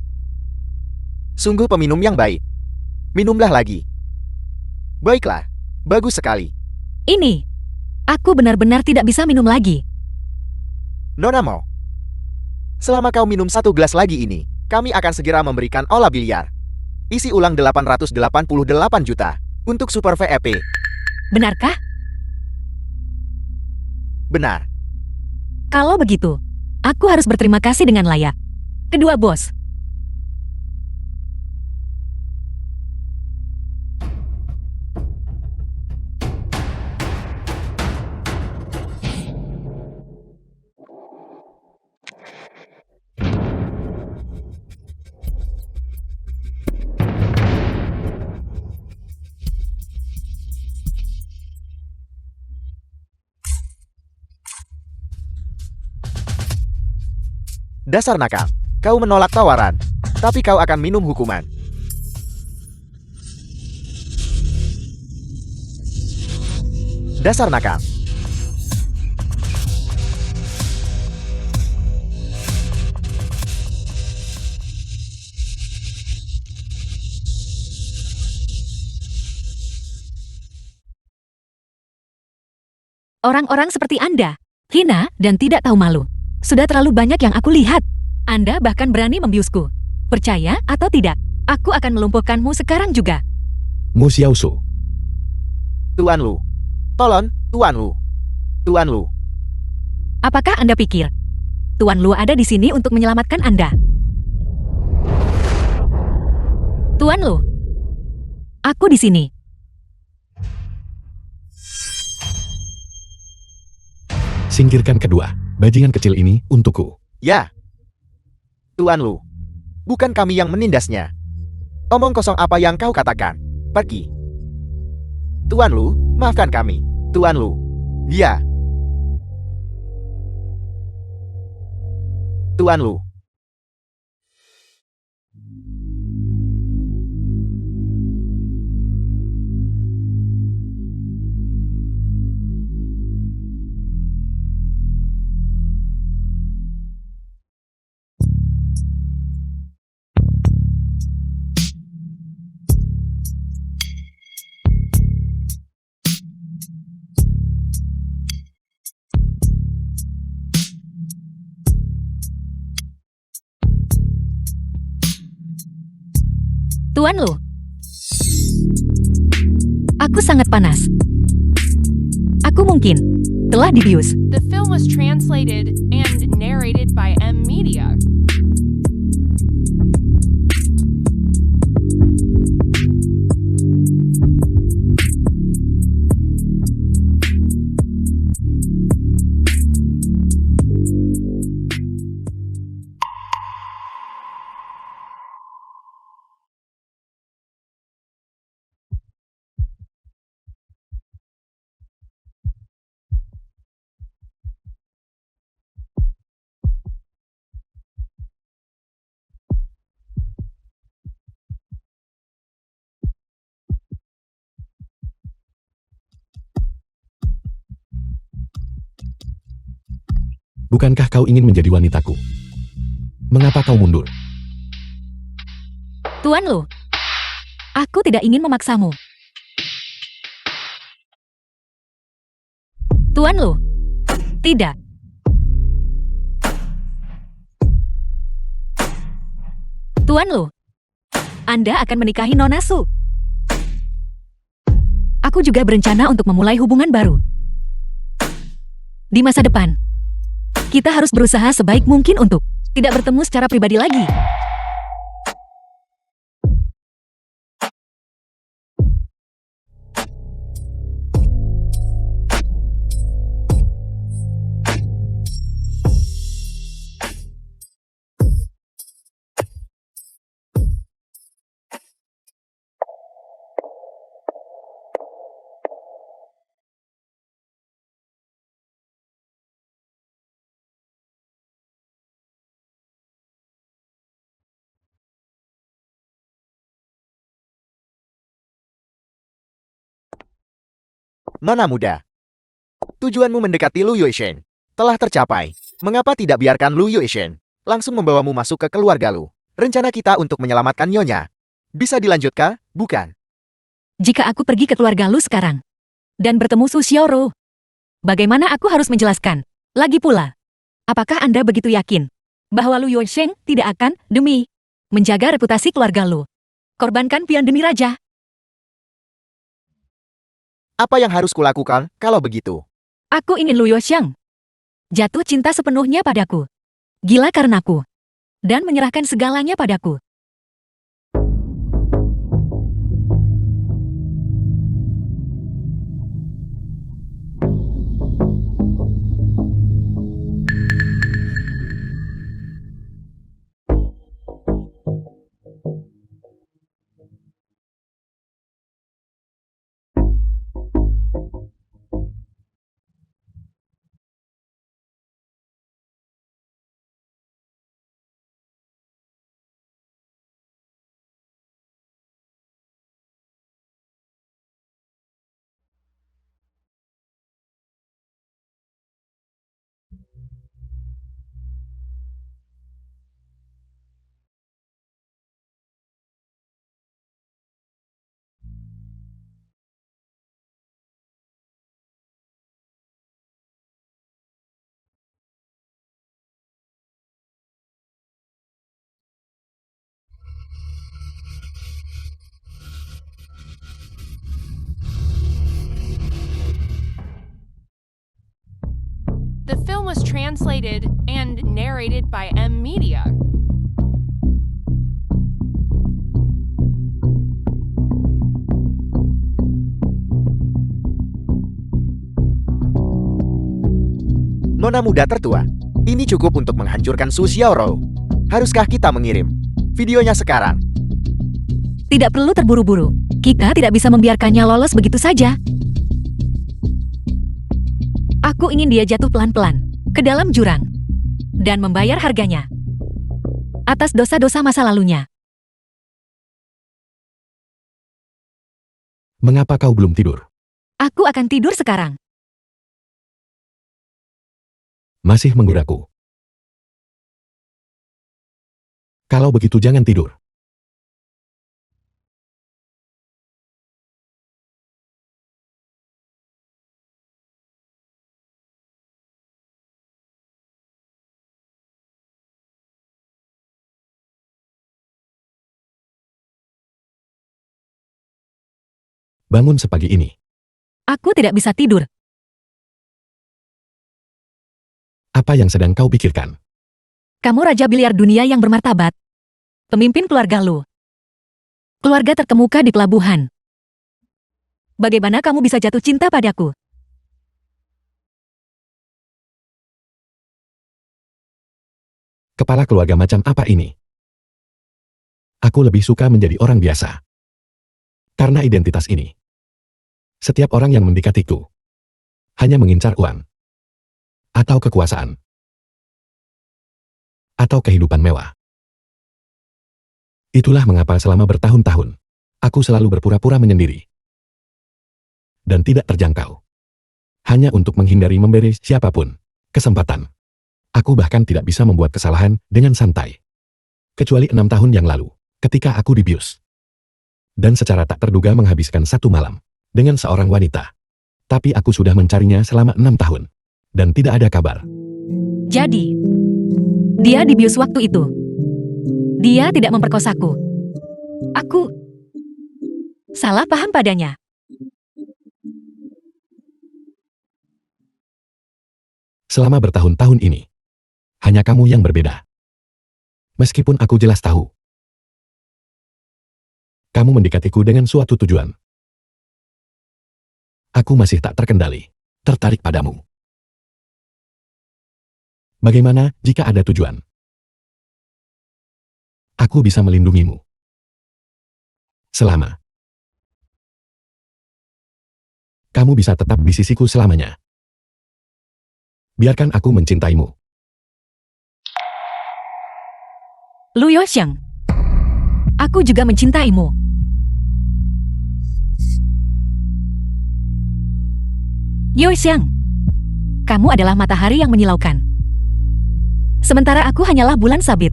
Sungguh peminum yang baik. Minumlah lagi. Baiklah, bagus sekali. Ini. Aku benar-benar tidak bisa minum lagi. Nona Mo. Selama kau minum 1 gelas lagi ini, kami akan segera memberikan olah biliar. Isi ulang 888 juta untuk Super VEP. Benarkah? Benar. Kalau begitu, aku harus berterima kasih dengan layak. Kedua bos. Dasar nakal. Kau menolak tawaran, tapi kau akan minum hukuman. Dasar nakal. Orang-orang seperti Anda, hina dan tidak tahu malu. Sudah terlalu banyak yang aku lihat. Anda bahkan berani membiusku. Percaya atau tidak, aku akan melumpuhkanmu sekarang juga. Mu Xiaosu. Tuan Lu. Tolong, Tuan Lu. Tuan Lu. Apakah Anda pikir Tuan Lu ada di sini untuk menyelamatkan Anda? Tuan Lu, aku di sini. Singkirkan kedua bajingan kecil ini untukku. Ya. Tuan Lu. Bukan kami yang menindasnya. Omong kosong apa yang kau katakan. Pergi. Tuan Lu, maafkan kami. Tuan Lu. Ya. Tuan Lu. Tuan Lu. Aku sangat panas. Aku mungkin telah dibius. The film was translated and narrated by M Media. Bukankah kau ingin menjadi wanitaku? Mengapa kau mundur? Tuan Lu, aku tidak ingin memaksamu. Tuan Lu, tidak. Tuan Lu, Anda akan menikahi Nona Su. Aku juga berencana untuk memulai hubungan baru. di masa depan. Kita harus berusaha sebaik mungkin untuk tidak bertemu secara pribadi lagi. Nona muda, tujuanmu mendekati Lu Yueshen telah tercapai. Mengapa tidak biarkan Lu Yueshen langsung membawamu masuk ke keluarga Lu? Rencana kita untuk menyelamatkan Nyonya bisa dilanjutkan, bukan? Jika aku pergi ke keluarga Lu sekarang dan bertemu Su Xiaoro, bagaimana aku harus menjelaskan? Lagi pula, apakah Anda begitu yakin bahwa Lu Yuesheng tidak akan, demi menjaga reputasi keluarga Lu, korbankan pion demi raja? Apa yang harus kulakukan kalau begitu? Aku ingin Lu Yuesheng jatuh cinta sepenuhnya padaku, gila karenaku, dan menyerahkan segalanya padaku. The film was translated and narrated by M Media. Nona muda tertua, ini cukup untuk menghancurkan Su Xiaoro. Haruskah kita mengirim videonya sekarang? Tidak perlu terburu-buru. Kita tidak bisa membiarkannya lolos begitu saja. Aku ingin dia jatuh pelan-pelan ke dalam jurang dan membayar harganya atas dosa-dosa masa lalunya. Mengapa kau belum tidur? Aku akan tidur sekarang. Masih menggodaku. Kalau begitu jangan tidur. Bangun sepagi ini. Aku tidak bisa tidur. Apa yang sedang kau pikirkan? Kamu raja biliar dunia yang bermartabat. Pemimpin keluarga Lu. Keluarga terkemuka di pelabuhan. Bagaimana kamu bisa jatuh cinta padaku? Kepala keluarga macam apa ini? Aku lebih suka menjadi orang biasa. Karena identitas ini. Setiap orang yang mendekatiku hanya mengincar uang, atau kekuasaan, atau kehidupan mewah. Itulah mengapa selama bertahun-tahun, aku selalu berpura-pura menyendiri. Dan tidak terjangkau. Hanya untuk menghindari memberi siapapun kesempatan. Aku bahkan tidak bisa membuat kesalahan dengan santai. Kecuali 6 tahun yang lalu, ketika aku dibius. Dan secara tak terduga menghabiskan satu malam dengan seorang wanita. Tapi aku sudah mencarinya selama 6 tahun. Dan tidak ada kabar. Jadi, dia dibius waktu itu. Dia tidak memperkosaku. Aku salah paham padanya. Selama bertahun-tahun ini, hanya kamu yang berbeda. Meskipun aku jelas tahu, kamu mendekatiku dengan suatu tujuan. Aku masih tak terkendali, tertarik padamu. Bagaimana jika ada tujuan? Aku bisa melindungimu. Selama kamu bisa tetap di sisiku selamanya. Biarkan aku mencintaimu. Lu Yoxiang, aku juga mencintaimu. Yoxiang, kamu adalah matahari yang menyilaukan. Sementara aku hanyalah bulan sabit.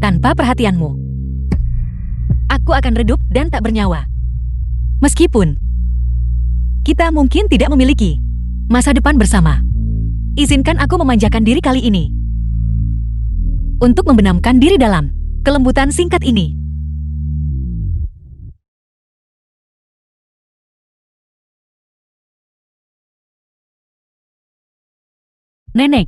Tanpa perhatianmu, aku akan redup dan tak bernyawa. Meskipun kita mungkin tidak memiliki masa depan bersama, izinkan aku memanjakan diri kali ini untuk membenamkan diri dalam kelembutan singkat ini. Nenek.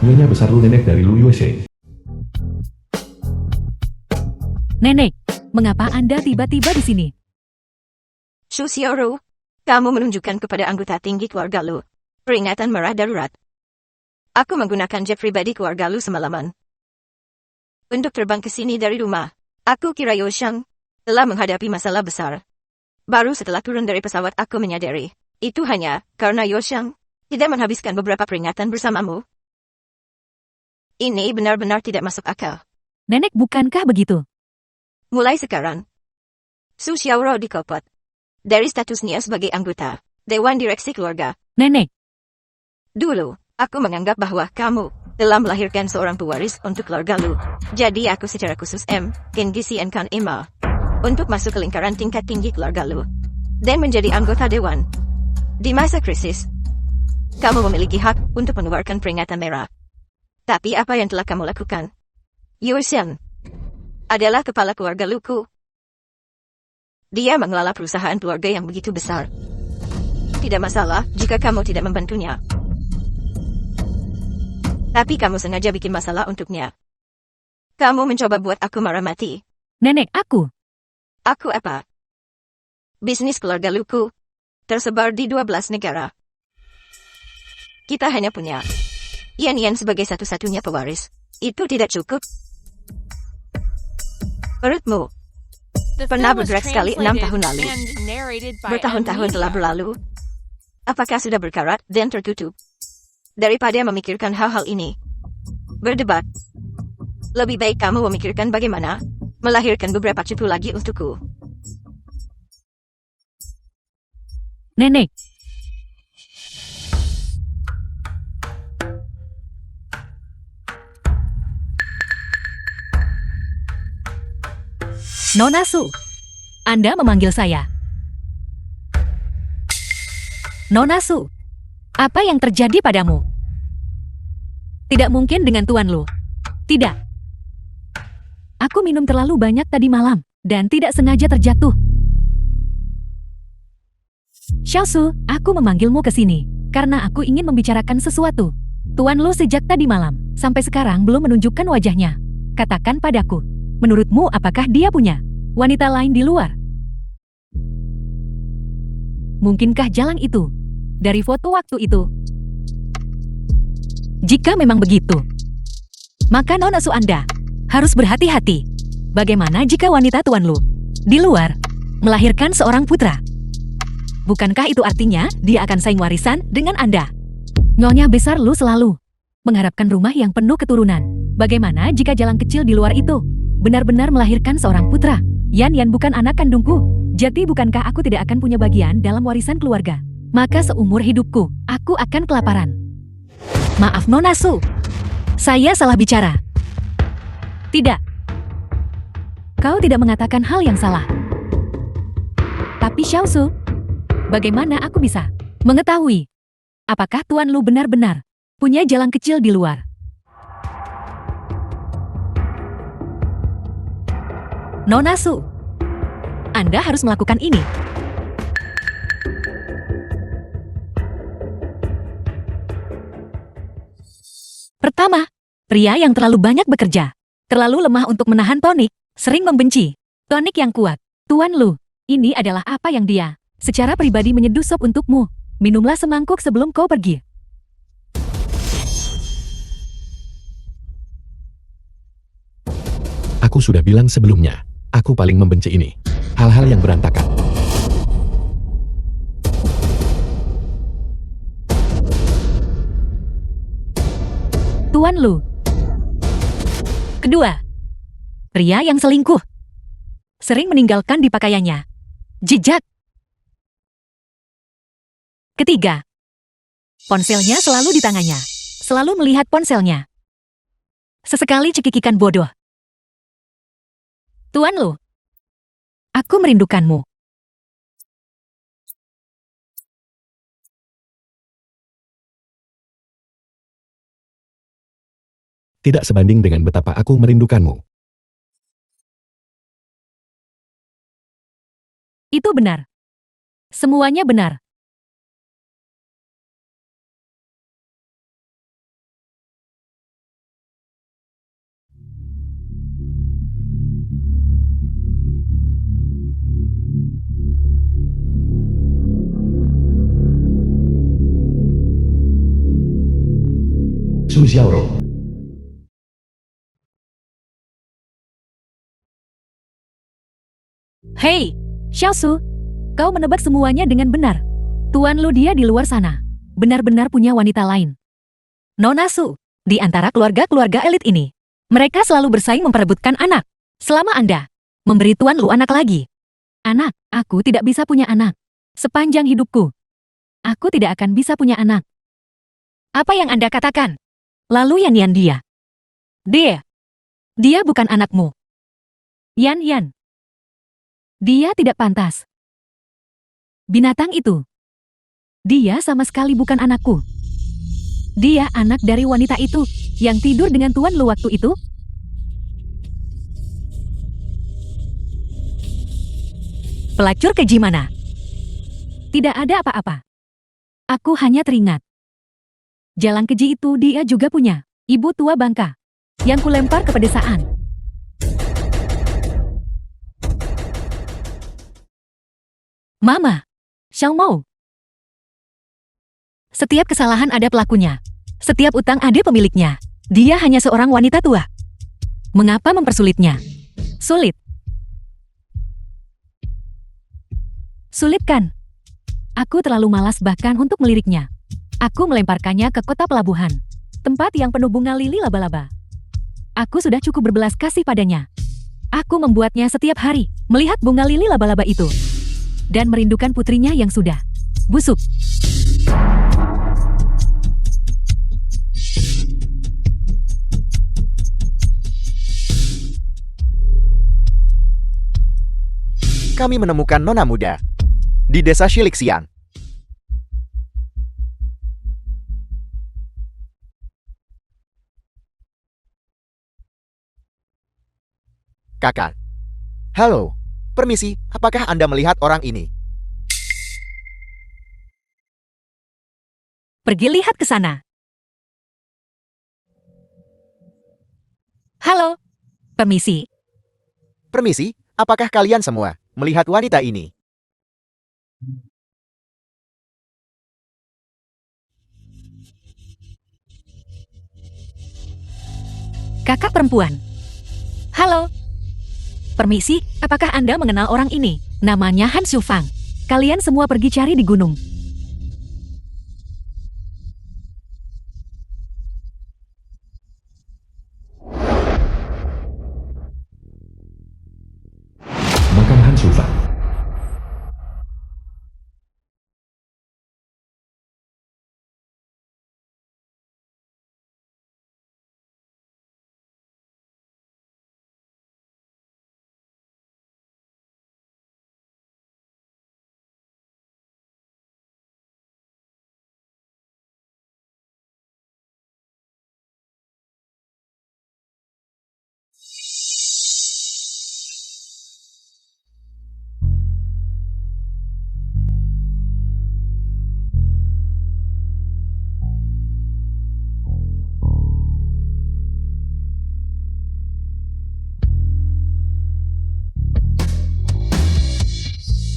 Nyonya besar Lu Nenek dari Lu Yuese. Nenek, mengapa Anda tiba-tiba di sini? Shu Xiaoru, kamu menunjukkan kepada anggota tinggi keluarga Lu peringatan merah darurat. Aku menggunakan jet pribadi keluarga Lu semalaman untuk terbang ke sini dari rumah. Aku kira Yoxiang telah menghadapi masalah besar. Baru setelah turun dari pesawat aku menyadari, itu hanya karena Yoxiang tidak menghabiskan beberapa peringatan bersamamu. Ini benar-benar tidak masuk akal. Nenek, bukankah begitu? Mulai sekarang, Su Xiaoro dicopot dari statusnya sebagai anggota Dewan Direksi Keluarga. Nenek, Dulu, aku menganggap bahwa kamu telah melahirkan seorang pewaris untuk keluarga Lu. Jadi aku secara khusus mengizinkan Emma untuk masuk ke lingkaran tingkat tinggi keluarga Lu dan menjadi anggota dewan. Di masa krisis, kamu memiliki hak untuk mengeluarkan peringatan merah. Tapi apa yang telah kamu lakukan? Yoxiang adalah kepala keluarga Luku. Dia mengelola perusahaan keluarga yang begitu besar. Tidak masalah jika kamu tidak membantunya. Tapi kamu sengaja bikin masalah untuknya. Kamu mencoba buat aku marah mati. nenek aku. Aku apa? Bisnis keluarga Luku tersebar di 12 negara. Kita hanya punya Yan sebagai satu-satunya pewaris. Itu tidak cukup. Perutmu The pernah film was bergerak sekali 6 translated tahun lalu. and narrated by Bertahun-tahun M. telah Media. berlalu. Apakah sudah berkarat dan tertutup? Daripada memikirkan hal-hal ini, berdebat, lebih baik kamu memikirkan bagaimana melahirkan beberapa cucu lagi untukku. Nenek, Nona Su, Anda memanggil saya. Nona Su, apa yang terjadi padamu? Tidak mungkin dengan Tuan Lu. Tidak. Aku minum terlalu banyak tadi malam, dan tidak sengaja terjatuh. Xiao Su, aku memanggilmu ke sini, karena aku ingin membicarakan sesuatu. Tuan Lu sejak tadi malam, sampai sekarang belum menunjukkan wajahnya. Katakan padaku, menurutmu apakah dia punya wanita lain di luar? Mungkinkah jalan itu dari foto waktu itu? Jika memang begitu, maka Nona Su Anda harus berhati-hati. Bagaimana jika wanita Tuan Lu di luar melahirkan seorang putra? Bukankah itu artinya dia akan saing warisan dengan Anda? Nyonya besar Lu selalu mengharapkan rumah yang penuh keturunan. Bagaimana jika jalan kecil di luar itu benar-benar melahirkan seorang putra? Yan bukan anak kandungku. Jadi bukankah aku tidak akan punya bagian dalam warisan keluarga? Maka seumur hidupku, aku akan kelaparan. Maaf Nona Su, saya salah bicara. Tidak. Kau tidak mengatakan hal yang salah. Tapi Xiao Su, bagaimana aku bisa mengetahui apakah Tuan Lu benar-benar punya jalan kecil di luar. Nona Su, Anda harus melakukan ini. Pertama, pria yang terlalu banyak bekerja, terlalu lemah untuk menahan tonik, sering membenci tonik yang kuat. Tuan Lu, ini adalah apa yang dia secara pribadi menyeduh sop untukmu. Minumlah semangkuk sebelum kau pergi. Aku sudah bilang sebelumnya, aku paling membenci ini. Hal-hal yang berantakan. Tuan Lu. Kedua, pria yang selingkuh. Sering meninggalkan di pakaiannya jejak. Ketiga, ponselnya selalu di tangannya. Selalu melihat ponselnya. Sesekali cekikikan bodoh. Tuan Lu, aku merindukanmu. Tidak sebanding dengan betapa aku merindukanmu. Itu benar. Semuanya benar. Su Xiaoro. Hei, Xiaosu, kau menebak semuanya dengan benar. Tuan Lu dia di luar sana. Benar-benar punya wanita lain. Nona Su, di antara keluarga-keluarga elit ini, mereka selalu bersaing memperebutkan anak. Selama Anda memberi Tuan Lu anak lagi. Anak, aku tidak bisa punya anak. Sepanjang hidupku, aku tidak akan bisa punya anak. Apa yang Anda katakan? Lalu Yan dia. Dia bukan anakmu. Yan. Dia tidak pantas. Binatang itu. Dia sama sekali bukan anakku. Dia anak dari wanita itu yang tidur dengan Tuan Lu waktu itu. Pelacur keji mana? Tidak ada apa-apa. Aku hanya teringat. Jalan keji itu dia juga punya. Ibu tua bangka. Yang kulempar ke pedesaan. Mama. Xiao Mou. Setiap kesalahan ada pelakunya. Setiap utang ada pemiliknya. Dia hanya seorang wanita tua. Mengapa mempersulitnya? Sulit. Sulit kan? Aku terlalu malas bahkan untuk meliriknya. Aku melemparkannya ke kota pelabuhan. Tempat yang penuh bunga lili laba-laba. Aku sudah cukup berbelas kasih padanya. Aku membuatnya setiap hari melihat bunga lili laba-laba itu. Dan merindukan putrinya yang sudah busuk. Kami menemukan nona muda di desa Shilixian. Kakak. Halo, permisi, apakah Anda melihat orang ini? Pergi lihat ke sana. Halo. Permisi. Permisi, apakah kalian semua melihat wanita ini? Kakak perempuan. Halo. Permisi, apakah Anda mengenal orang ini? Namanya Han Shufang. Kalian semua pergi cari di gunung. Makan Han Sufang.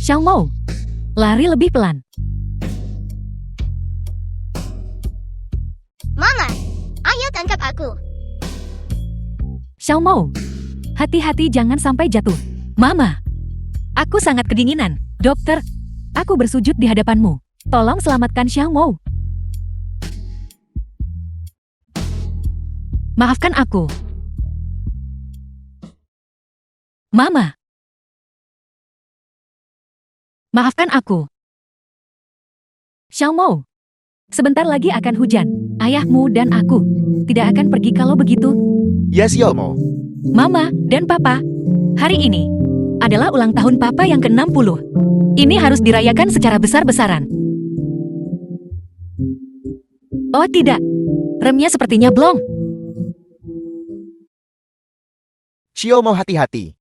Xiao Mou, lari lebih pelan. Mama, ayo tangkap aku. Xiao Mou, hati-hati jangan sampai jatuh. Mama, aku sangat kedinginan. Dokter, aku bersujud di hadapanmu. Tolong selamatkan Xiao Mou. Maafkan aku. Mama. Maafkan aku. Xiao Mou. Sebentar lagi akan hujan. Ayahmu dan aku tidak akan pergi kalau begitu. Ya Xiao Mou. Mama dan Papa, hari ini adalah ulang tahun Papa yang ke-60. Ini harus dirayakan secara besar-besaran. Oh tidak, remnya sepertinya blong. Xiao Mou hati-hati.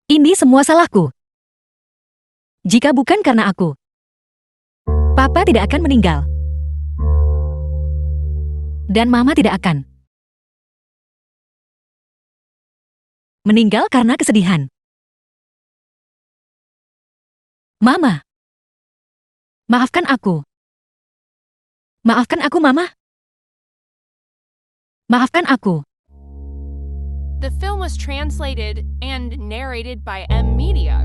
Ini semua salahku. Jika bukan karena aku, Papa tidak akan meninggal. Dan Mama tidak akan meninggal karena kesedihan. Mama, maafkan aku. Maafkan aku, Mama. Maafkan aku. The film was translated and narrated by M Media.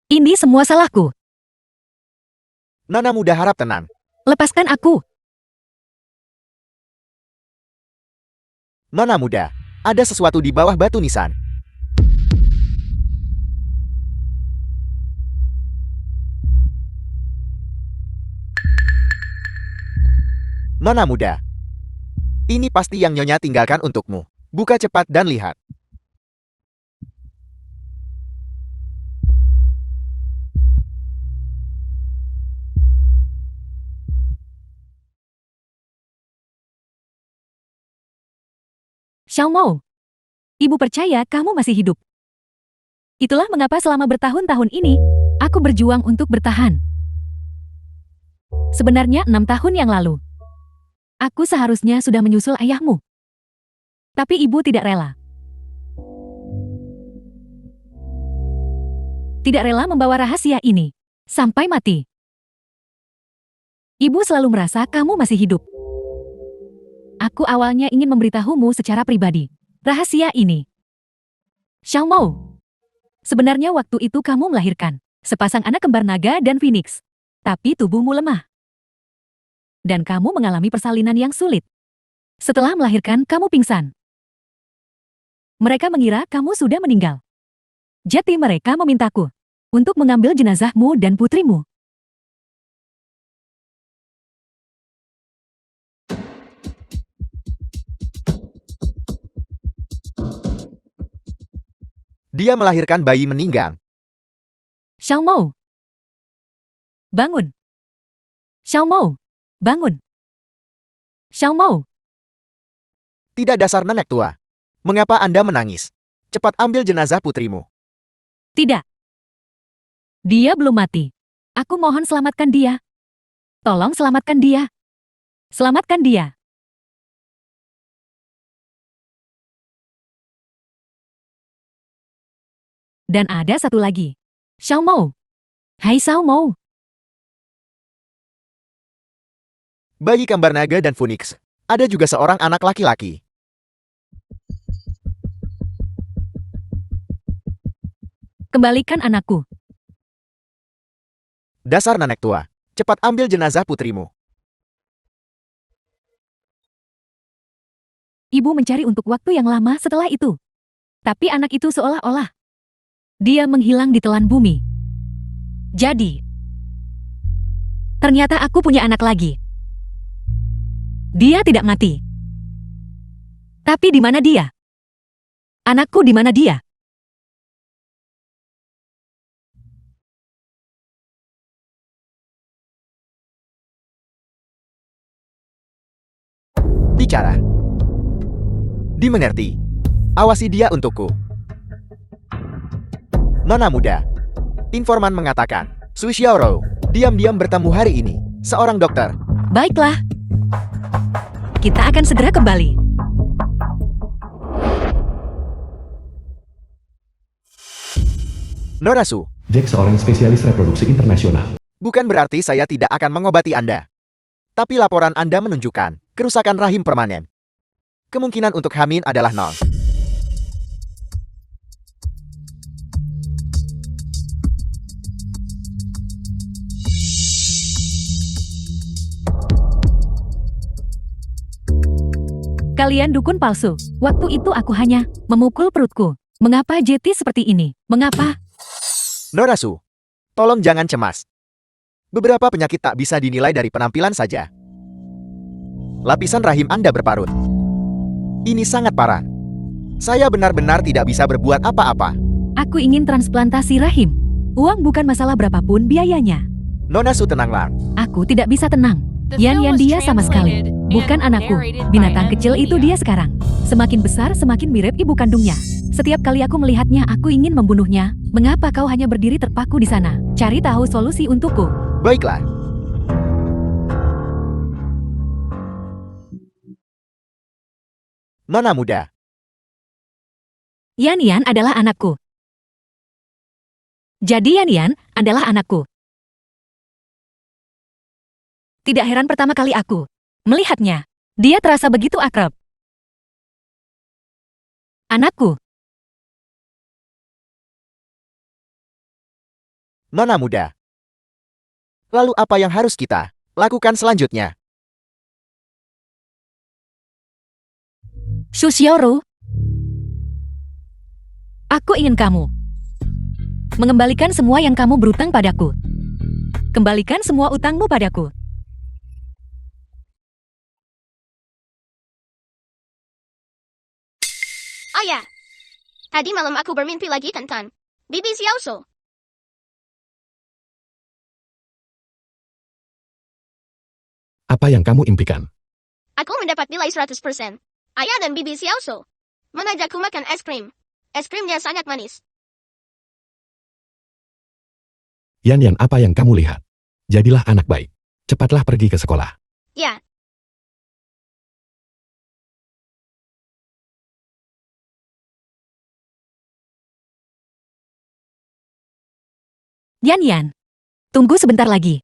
Ini semua salahku. Nona muda harap tenang. Lepaskan aku. Nona muda, ada sesuatu di bawah batu nisan. Nona muda, ini pasti yang Nyonya tinggalkan untukmu. Buka cepat dan lihat. Xiao Mou, Ibu percaya kamu masih hidup. Itulah mengapa selama bertahun-tahun ini, aku berjuang untuk bertahan. Sebenarnya 6 tahun yang lalu, aku seharusnya sudah menyusul ayahmu. Tapi ibu tidak rela. Tidak rela membawa rahasia ini sampai mati. Ibu selalu merasa kamu masih hidup. Aku awalnya ingin memberitahumu secara pribadi rahasia ini. Xiao Mou, sebenarnya waktu itu kamu melahirkan sepasang anak kembar naga dan phoenix. Tapi tubuhmu lemah. Dan kamu mengalami persalinan yang sulit. Setelah melahirkan, kamu pingsan. Mereka mengira kamu sudah meninggal. Jadi mereka memintaku untuk mengambil jenazahmu dan putrimu. Dia melahirkan bayi meninggal. Xiao Mou, bangun. Xiao Mou, bangun. Xiao Mou, Tidak dasar nenek tua. Mengapa Anda menangis? Cepat ambil jenazah putrimu. tidak. Dia belum mati. Aku mohon selamatkan dia. Tolong selamatkan dia. Selamatkan dia. Dan ada satu lagi. Xiao Mou. Hai Xiao Mou. Bayi kembar naga dan phoenix. Ada juga seorang anak laki-laki. Kembalikan anakku. Dasar nenek tua. Cepat ambil jenazah putrimu. Ibu mencari untuk waktu yang lama setelah itu. Tapi anak itu seolah-olah dia menghilang di telan bumi. Jadi, ternyata aku punya anak lagi. Dia tidak mati. Tapi di mana dia? Anakku di mana dia? Bicara. Dimengerti. Awasi dia untukku. Nona muda. Informan mengatakan, Sui Xiaorou diam-diam bertemu hari ini. Seorang dokter. Baiklah. Kita akan segera kembali. Norasu, Jack seorang spesialis reproduksi internasional. bukan berarti saya tidak akan mengobati Anda. Tapi laporan Anda menunjukkan kerusakan rahim permanen. Kemungkinan untuk hamil adalah 0. Kalian dukun palsu. Waktu itu aku hanya memukul perutku. Mengapa Jetty seperti ini? Mengapa? Norasu, tolong jangan cemas. Beberapa penyakit tak bisa dinilai dari penampilan saja. Lapisan rahim Anda berparut. Ini sangat parah. Saya benar-benar tidak bisa berbuat apa-apa. Aku ingin transplantasi rahim. Uang bukan masalah berapapun biayanya. Norasu, tenanglah. Aku tidak bisa tenang. The Yan film was dia sama sekali. translated Bukan and anakku. narrated by Binatang M. kecil itu Media. dia sekarang. Semakin besar semakin mirip ibu kandungnya. Setiap kali aku melihatnya aku ingin membunuhnya. Mengapa kau hanya berdiri terpaku di sana? Cari tahu solusi untukku. Baiklah. Nona muda, Yan adalah anakku. Jadi Yan adalah anakku. Tidak heran pertama kali aku melihatnya. Dia terasa begitu akrab. Anakku, Nona muda. Lalu apa yang harus kita lakukan selanjutnya? Shusyoru. Aku ingin kamu mengembalikan semua yang kamu berutang padaku. Kembalikan semua utangmu padaku. Ayah. Tadi malam aku bermimpi lagi tentang Bibi Xiaoso. Apa yang kamu impikan? Aku mendapat nilai 100%. Ayah dan Bibi Xiaoso mengajakku makan es krim. Es krimnya sangat manis. Yan, apa yang kamu lihat? Jadilah anak baik. Cepatlah pergi ke sekolah. Ya. Yan, tunggu sebentar lagi.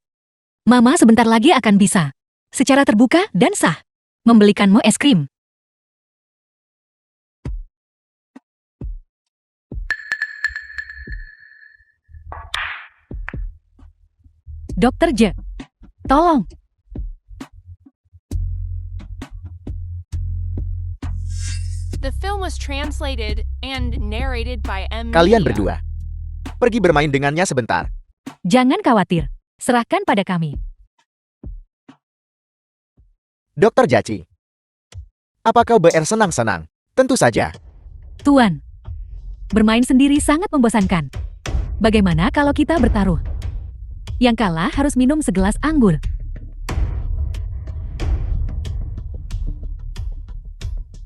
Mama sebentar lagi akan bisa, secara terbuka dan sah, membelikanmu es krim. Dokter J, tolong. The film was translated and narrated by M. Kalian Media. berdua, pergi bermain dengannya sebentar. Jangan khawatir, serahkan pada kami. Dokter Jaci, apa kau senang-senang? Tentu saja. Tuan, bermain sendiri sangat membosankan. Bagaimana kalau kita bertaruh? Yang kalah harus minum segelas anggur.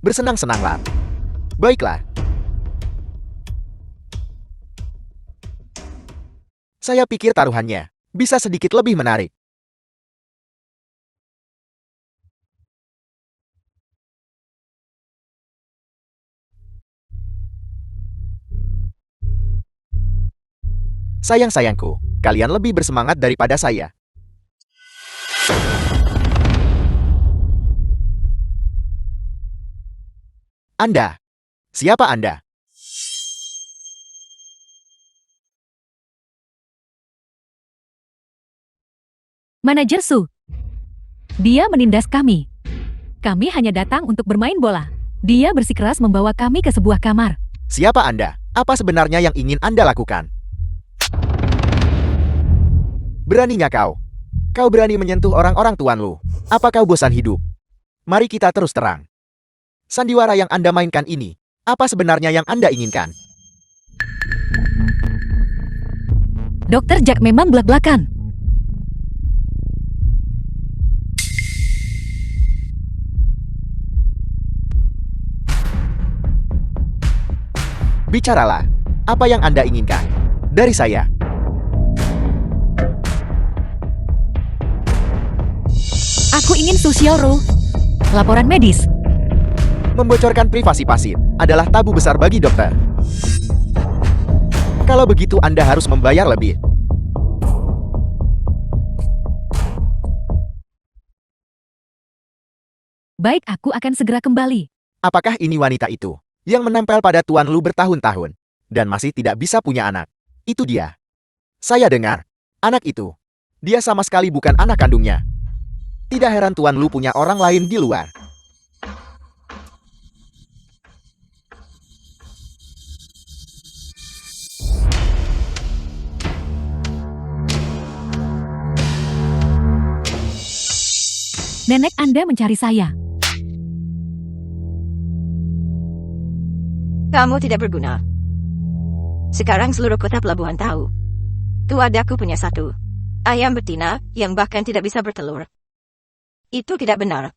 Bersenang-senanglah. Baiklah. Saya pikir taruhannya bisa sedikit lebih menarik. Sayang-sayangku, kalian lebih bersemangat daripada saya. Anda. Siapa Anda? Manajer Su. Dia menindas kami. Kami hanya datang untuk bermain bola. Dia bersikeras membawa kami ke sebuah kamar. Siapa Anda? Apa sebenarnya yang ingin Anda lakukan? Beraninya kau? Kau berani menyentuh orang-orang tuanmu? Apa kau bosan hidup? Mari kita terus terang. Sandiwara yang Anda mainkan ini, apa sebenarnya yang Anda inginkan? Dokter Jack memang belak-belakan. Bicaralah, apa yang Anda inginkan? Dari saya. Aku ingin Sushioro. Laporan medis. Membocorkan privasi pasien adalah tabu besar bagi dokter. Kalau begitu Anda harus membayar lebih. Baik, aku akan segera kembali. Apakah ini wanita itu yang menempel pada Tuan Lu bertahun-tahun dan masih tidak bisa punya anak? Itu dia. Saya dengar, anak itu, dia sama sekali bukan anak kandungnya. Tidak heran Tuan Lu punya orang lain di luar. Nenek Anda mencari saya. Kamu tidak berguna. Sekarang seluruh kota pelabuhan tahu. Tuadaku punya satu ayam betina yang bahkan tidak bisa bertelur. Itu tidak benar.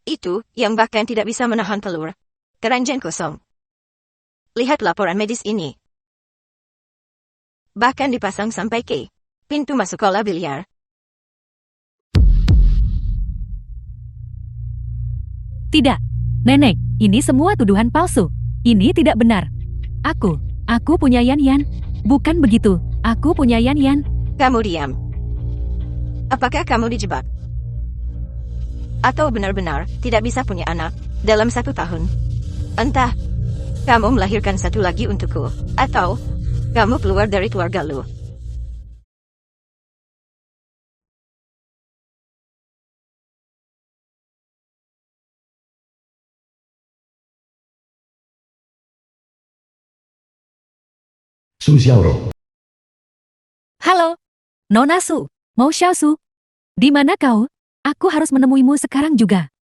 Itu yang bahkan tidak bisa menahan telur. Keranjang kosong. Lihat laporan medis ini. Bahkan dipasang sampai ke pintu masuk kolam biliar. Tidak. Nenek, ini semua tuduhan palsu. Ini tidak benar. Aku punya Yan-Yan. Bukan begitu, aku punya Yan-Yan. Kamu diam. Apakah kamu dijebak? Atau benar-benar tidak bisa punya anak dalam 1 tahun? Entah, kamu melahirkan satu lagi untukku, atau kamu keluar dari keluarga lu. Su Xiaoro. Halo, Nona Su, Mau Xiaosu. Di mana kau? Aku harus menemuimu sekarang juga.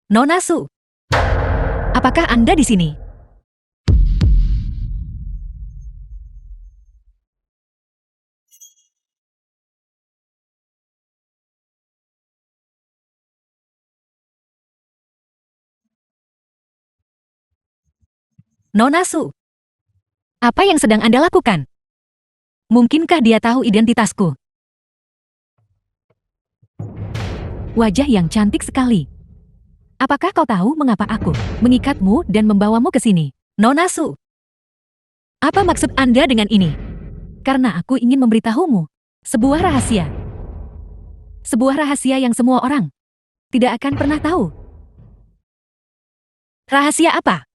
Nona Su, apakah Anda di sini? Nona Su, apa yang sedang Anda lakukan? Mungkinkah dia tahu identitasku? Wajah yang cantik sekali. Apakah kau tahu mengapa aku mengikatmu dan membawamu ke sini? Nona Su, apa maksud Anda dengan ini? Karena aku ingin memberitahumu sebuah rahasia. Sebuah rahasia yang semua orang tidak akan pernah tahu. Rahasia apa?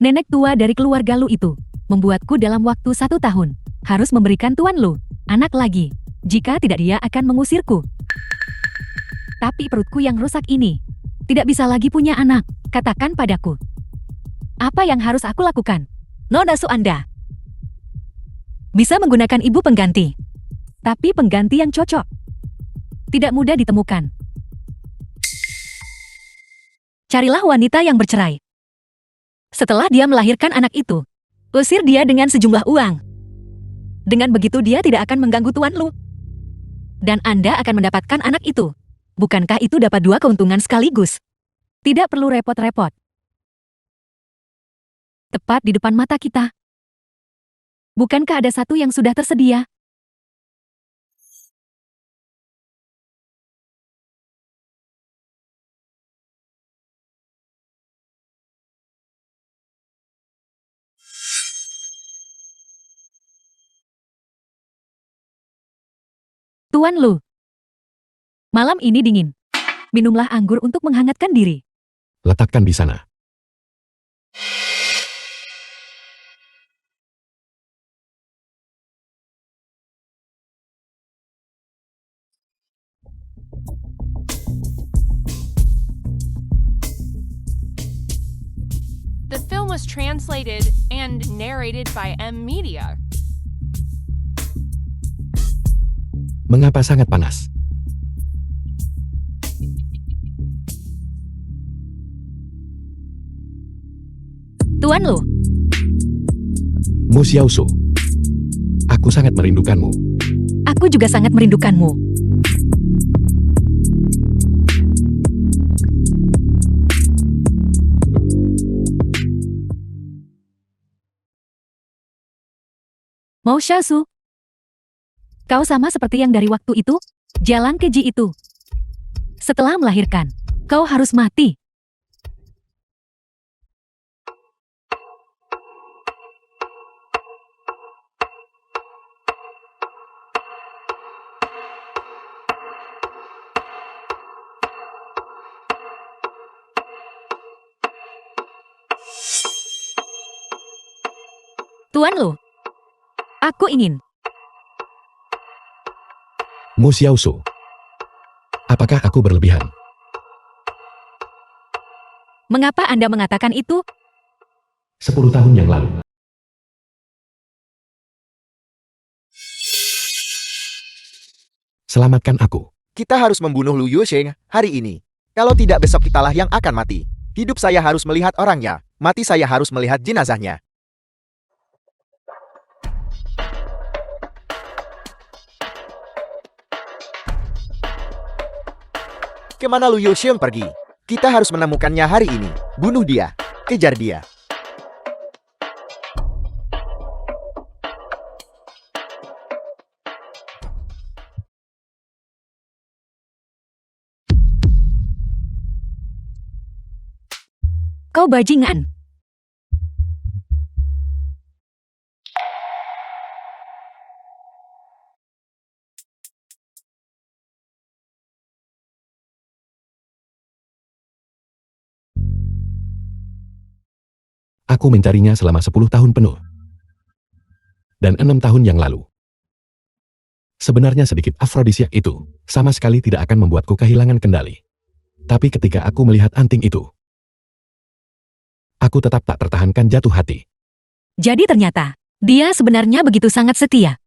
Nenek tua dari keluarga Lu itu membuatku dalam waktu 1 tahun harus memberikan Tuan Lu anak lagi. Jika tidak, dia akan mengusirku. Tapi perutku yang rusak ini tidak bisa lagi punya anak. Katakan padaku, apa yang harus aku lakukan? Nona Su, Anda bisa menggunakan ibu pengganti, tapi pengganti yang cocok tidak mudah ditemukan. Carilah wanita yang bercerai. Setelah dia melahirkan anak itu, usir dia dengan sejumlah uang. Dengan begitu dia tidak akan mengganggu Tuan Lu. Dan Anda akan mendapatkan anak itu. Bukankah itu dapat 2 keuntungan sekaligus? Tidak perlu repot-repot. Tepat di depan mata kita. Bukankah ada satu yang sudah tersedia? Tuan Lu, malam ini dingin. Minumlah anggur untuk menghangatkan diri. Letakkan di sana. The film was translated and narrated by M Media. Mengapa sangat panas? Tuan Lu, Mu Xiaosu. Aku sangat merindukanmu. aku juga sangat merindukanmu. Mau Xiaosu, kau sama seperti yang dari waktu itu, jalan keji itu. Setelah melahirkan, kau harus mati. Tuan Lu, aku ingin. Mu Xiaosu. Apakah aku berlebihan? Mengapa Anda mengatakan itu? 10 tahun yang lalu. Selamatkan aku. Kita harus membunuh Lu Yusheng hari ini. Kalau tidak besok kitalah yang akan mati. Hidup saya harus melihat orangnya. Mati saya harus melihat jenazahnya. Kemana Lu Yusheng pergi? Kita harus menemukannya hari ini. Bunuh dia. Kejar dia. Kau bajingan. Aku mencarinya selama 10 tahun penuh. Dan 6 tahun yang lalu. Sebenarnya sedikit afrodisiak itu, sama sekali tidak akan membuatku kehilangan kendali. Tapi ketika aku melihat anting itu, aku tetap tak tertahankan jatuh hati. Jadi ternyata, dia sebenarnya begitu sangat setia.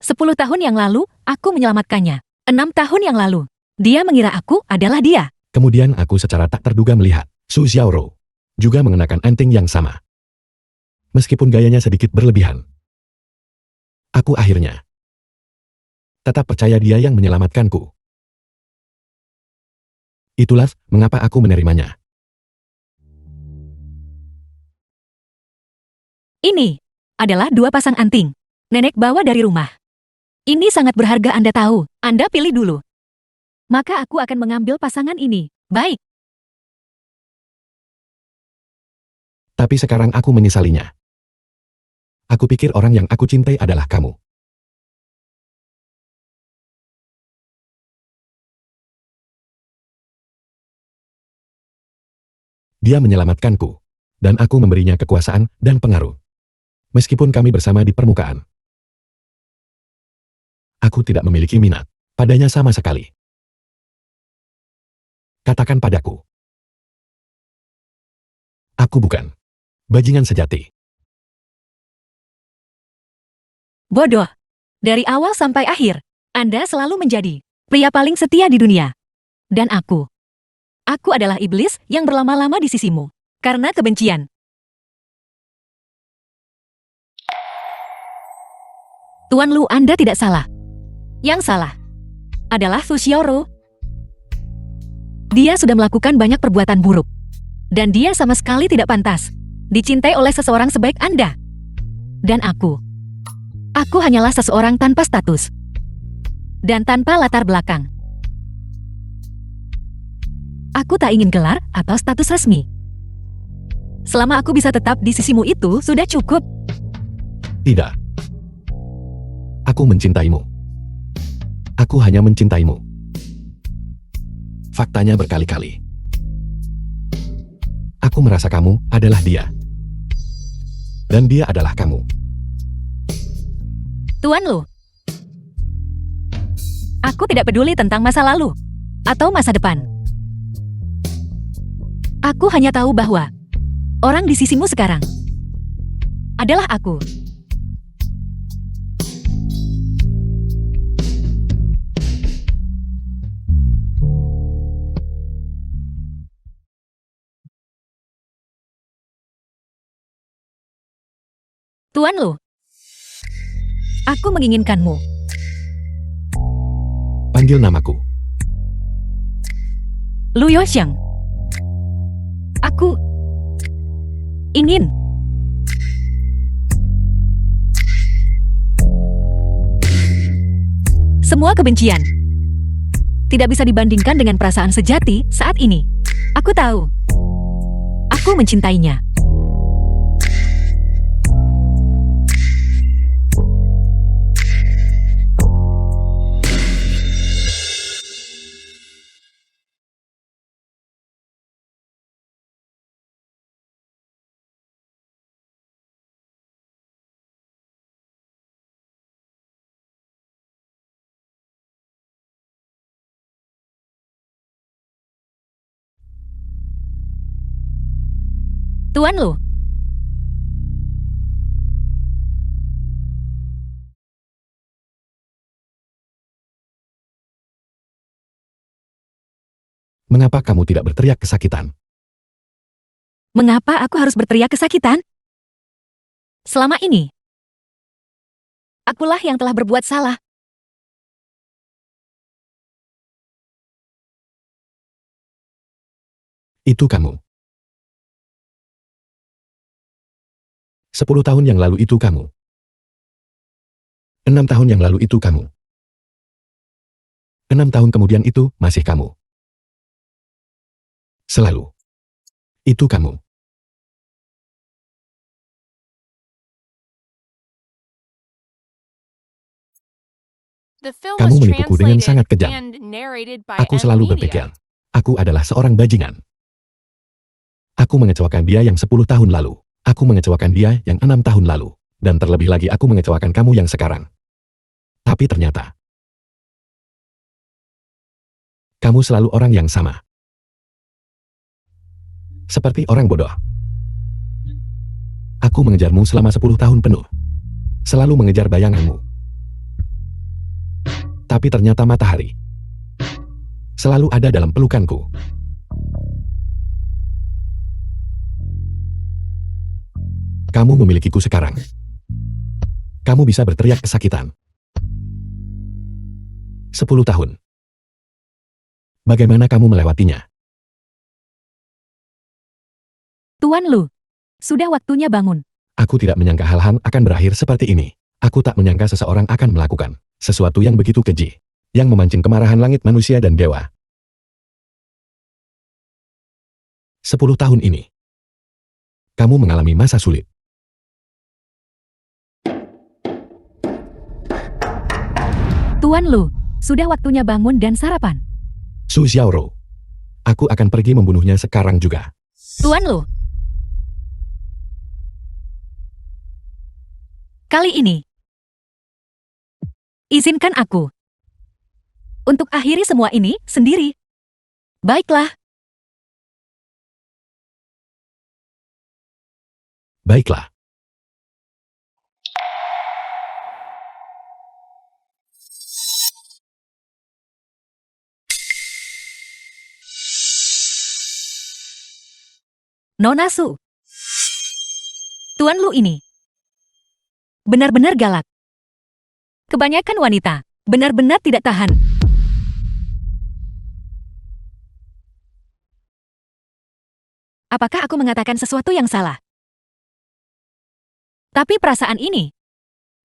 10 tahun yang lalu, aku menyelamatkannya. 6 tahun yang lalu, dia mengira aku adalah dia. Kemudian aku secara tak terduga melihat Su Xiaoro juga mengenakan anting yang sama. Meskipun gayanya sedikit berlebihan, aku akhirnya tetap percaya dia yang menyelamatkanku. Itulah mengapa aku menerimanya. Ini adalah 2 pasang anting. Nenek bawa dari rumah. Ini sangat berharga, Anda tahu. Anda pilih dulu. Maka aku akan mengambil pasangan ini. Baik. Tapi sekarang aku menyesalinya. Aku pikir orang yang aku cintai adalah kamu. Dia menyelamatkanku, dan aku memberinya kekuasaan dan pengaruh. Meskipun kami bersama di permukaan, aku tidak memiliki minat padanya sama sekali. Katakan padaku, aku bukan bajingan sejati. Bodoh. Dari awal sampai akhir, Anda selalu menjadi pria paling setia di dunia. Dan aku adalah iblis yang berlama-lama di sisimu. Karena kebencian. Tuan Lu, Anda tidak salah. Yang salah adalah Su Xiaoro. Dia sudah melakukan banyak perbuatan buruk. Dan dia sama sekali tidak pantas dicintai oleh seseorang sebaik Anda. Dan aku hanyalah seseorang tanpa status. Dan tanpa latar belakang. Aku tak ingin gelar atau status resmi. Selama aku bisa tetap di sisimu itu sudah cukup. Tidak. Aku mencintaimu. Aku hanya mencintaimu. Faktanya berkali-kali. Aku merasa kamu adalah dia. Dan dia adalah kamu. Tuan Lu, aku tidak peduli tentang masa lalu atau masa depan. Aku hanya tahu bahwa orang di sisimu sekarang adalah aku. Tuan Lu, aku menginginkanmu. Panggil namaku. Lu Yusheng. Aku ingin. Semua kebencian, tidak bisa dibandingkan dengan perasaan sejati saat ini. Aku tahu. Aku mencintainya. Tuan Lu, Mengapa kamu tidak berteriak kesakitan? mengapa aku harus berteriak kesakitan? Selama ini, akulah yang telah berbuat salah. Itu kamu. 10 tahun yang lalu itu kamu. 6 tahun yang lalu itu kamu. 6 tahun kemudian itu masih kamu. Selalu. Itu kamu. The film Kamu was menipuku dengan sangat translated kejam. and narrated by Aku M selalu Media. berpikir, aku adalah seorang bajingan. Aku mengecewakan dia yang 10 tahun lalu. Aku mengecewakan dia yang 6 tahun lalu. Dan terlebih lagi aku mengecewakan kamu yang sekarang. Tapi ternyata, kamu selalu orang yang sama. Seperti orang bodoh. Aku mengejarmu selama 10 tahun penuh. Selalu mengejar bayanganmu. Tapi ternyata matahari selalu ada dalam pelukanku. Kamu memilikiku sekarang. Kamu bisa berteriak kesakitan. 10 tahun. Bagaimana kamu melewatinya? Tuan Lu, sudah waktunya bangun. Aku tidak menyangka hal-hal akan berakhir seperti ini. Aku tak menyangka seseorang akan melakukan sesuatu yang begitu keji, yang memancing kemarahan langit manusia dan dewa. 10 tahun ini, kamu mengalami masa sulit. Tuan Lu, sudah waktunya bangun dan sarapan. Su Xiaoro, aku akan pergi membunuhnya sekarang juga. Tuan Lu. Kali ini, izinkan aku untuk akhiri semua ini sendiri. Baiklah. Baiklah. Nona Su. Tuan Lu ini benar-benar galak. Kebanyakan wanita benar-benar tidak tahan. Apakah aku mengatakan sesuatu yang salah? Tapi perasaan ini,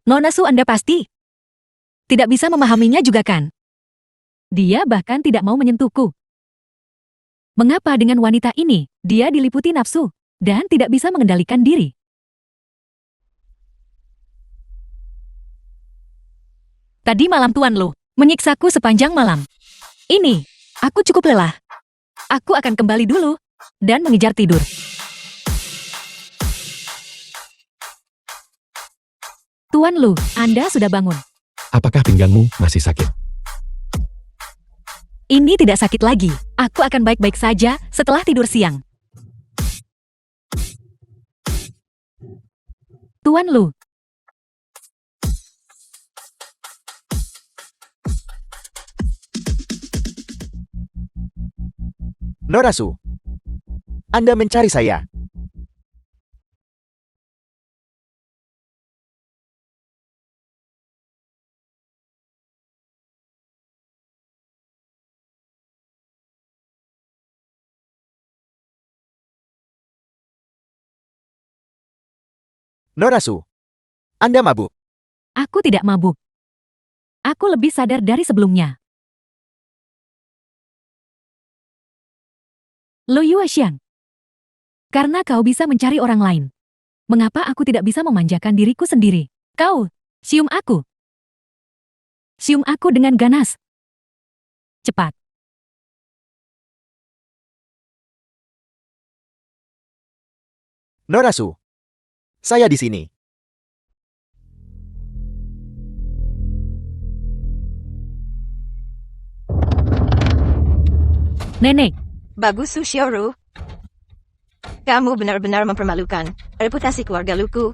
Nona Su, Anda pasti tidak bisa memahaminya juga kan? Dia bahkan tidak mau menyentuhku. Mengapa dengan wanita ini, dia diliputi nafsu dan tidak bisa mengendalikan diri? Tadi malam Tuan Lu menyiksaku sepanjang malam. Ini, aku cukup lelah. Aku akan kembali dulu dan mengejar tidur. Tuan Lu, Anda sudah bangun. Apakah pinggangmu masih sakit? Ini tidak sakit lagi. Aku akan baik-baik saja setelah tidur siang. Tuan Lu. Norasu, Anda mencari saya. Norasu, Anda mabuk. Aku tidak mabuk. Aku lebih sadar dari sebelumnya. Lu Yuexiang. Karena kau bisa mencari orang lain. Mengapa aku tidak bisa memanjakan diriku sendiri? Kau, cium aku. Cium aku dengan ganas. Cepat. Nona Su. Saya di sini. Nenek, Bagus Su Xiaoru. Kamu benar-benar mempermalukan reputasi keluarga Luku.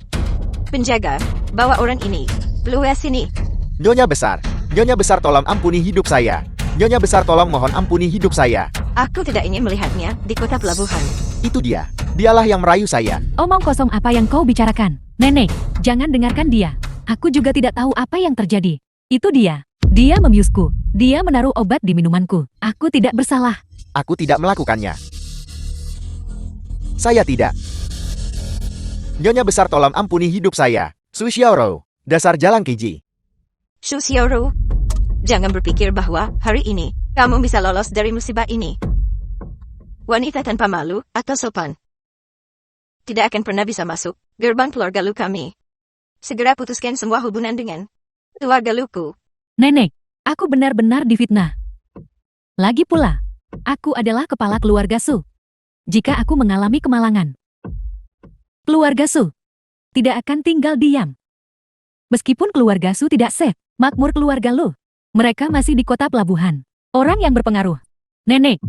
Penjaga, bawa orang ini. Luar sini. Nyonya besar tolong ampuni hidup saya. Nyonya besar tolong mohon ampuni hidup saya. Aku tidak ingin melihatnya di kota pelabuhan. Itu dia. Dialah yang merayu saya. omong kosong apa yang kau bicarakan? Nenek, jangan dengarkan dia. Aku juga tidak tahu apa yang terjadi. Itu dia. Dia membiusku. Dia menaruh obat di minumanku. Aku tidak bersalah. Aku tidak melakukannya. Saya tidak. Nyonya besar tolong ampuni hidup saya. Su Xiaoro, dasar jalang keji. Su Xiaoru, jangan berpikir bahwa hari ini kamu bisa lolos dari musibah ini. Wanita tanpa malu atau sopan tidak akan pernah bisa masuk gerbang keluarga Lu kami. Segera putuskan semua hubungan dengan keluarga Luku. Nenek, aku benar-benar difitnah. Lagi pula, aku adalah kepala keluarga Su. Jika aku mengalami kemalangan, keluarga Su tidak akan tinggal diam. Meskipun keluarga Su tidak safe, makmur keluarga Lu, mereka masih di kota pelabuhan. Orang yang berpengaruh. Nenek,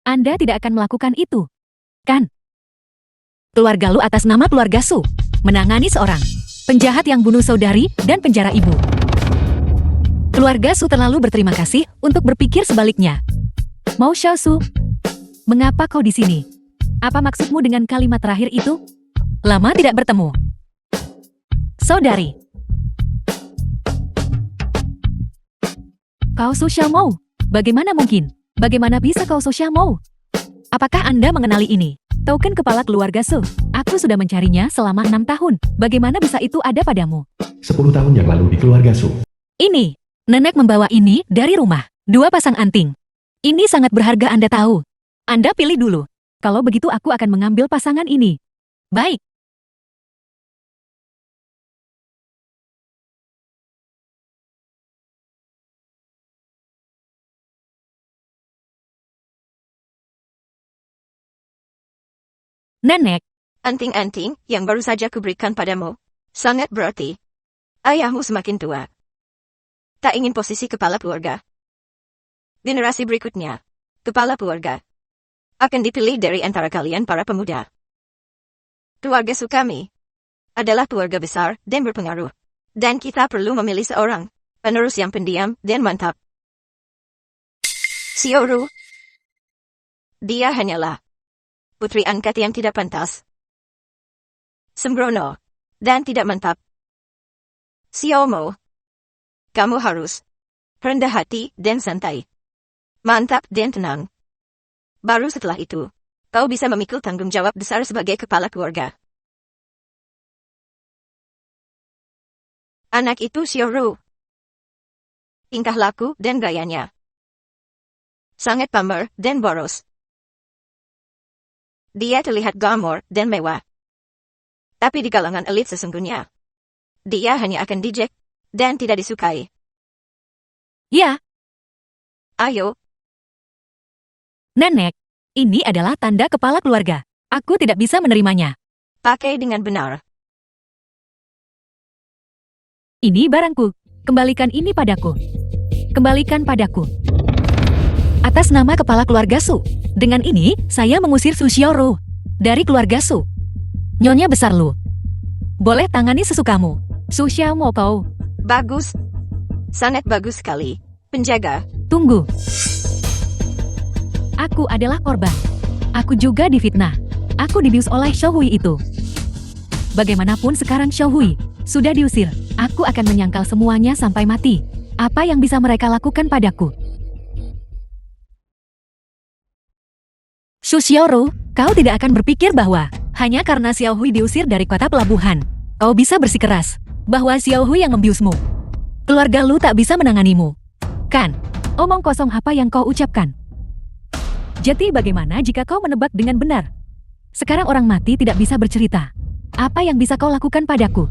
Anda tidak akan melakukan itu, kan? Keluarga Lu atas nama keluarga Su menangani seorang penjahat yang bunuh saudari dan penjara ibu. Keluarga Su terlalu berterima kasih untuk berpikir sebaliknya. Mau Xiao Su, mengapa kau di sini? Apa maksudmu dengan kalimat terakhir itu? Lama tidak bertemu. Saudari. Kau Su Xiaomou? Bagaimana mungkin? Bagaimana bisa kau Su Xiaomou? Apakah Anda mengenali ini? Token kepala keluarga Su. Aku sudah mencarinya selama 6 tahun. Bagaimana bisa itu ada padamu? 10 tahun yang lalu di keluarga Su. Ini. Nenek membawa ini dari rumah. 2 pasang anting. Ini sangat berharga Anda tahu. Anda pilih dulu. Kalau begitu aku akan mengambil pasangan ini. Baik. Nenek, Anting-anting yang baru saja kuberikan padamu sangat berarti. Ayahmu semakin tua. Tak ingin posisi kepala keluarga. Generasi berikutnya, kepala keluarga akan dipilih dari antara kalian para pemuda. Keluarga Su kami adalah keluarga besar dan berpengaruh. Dan kita perlu memilih seorang penerus yang pendiam dan mantap. Xiaoru, dia hanyalah putri angkat yang tidak pantas, sembrono, dan tidak mantap. Xiaomo, kamu harus rendah hati dan santai. Mantap dan tenang. Baru setelah itu, kau bisa memikul tanggung jawab besar sebagai kepala keluarga. Anak itu Xiaoru. Tingkah laku dan gayanya sangat pamer dan boros. Dia terlihat glamor dan mewah. Tapi di kalangan elit sesungguhnya, dia hanya akan dijek dan tidak disukai. ya, Ayo, Nenek, ini adalah tanda kepala keluarga. Aku tidak bisa menerimanya. pakai dengan benar. Ini barangku. Kembalikan ini padaku. Kembalikan padaku. Atas nama kepala keluarga Su. Dengan ini, saya mengusir Su Xiaoru dari keluarga Su. Nyonya besar Lu. Boleh tangani sesukamu. Su Xiaomou kau. Bagus. Sangat bagus sekali. Penjaga, Tunggu. Aku adalah korban. Aku juga difitnah. Aku dibius oleh Xiao Hui itu. Bagaimanapun sekarang Xiao Hui sudah diusir. Aku akan menyangkal semuanya sampai mati. Apa yang bisa mereka lakukan padaku? Su Xiaoru, kau tidak akan berpikir bahwa hanya karena Xiao Hui diusir dari kota pelabuhan, kau bisa bersikeras bahwa Xiao Hui yang membiusmu. Keluarga Lu tak bisa menanganimu. Kan? Omong kosong apa yang kau ucapkan? Jadi bagaimana jika kau menebak dengan benar? Sekarang orang mati tidak bisa bercerita. Apa yang bisa kau lakukan padaku?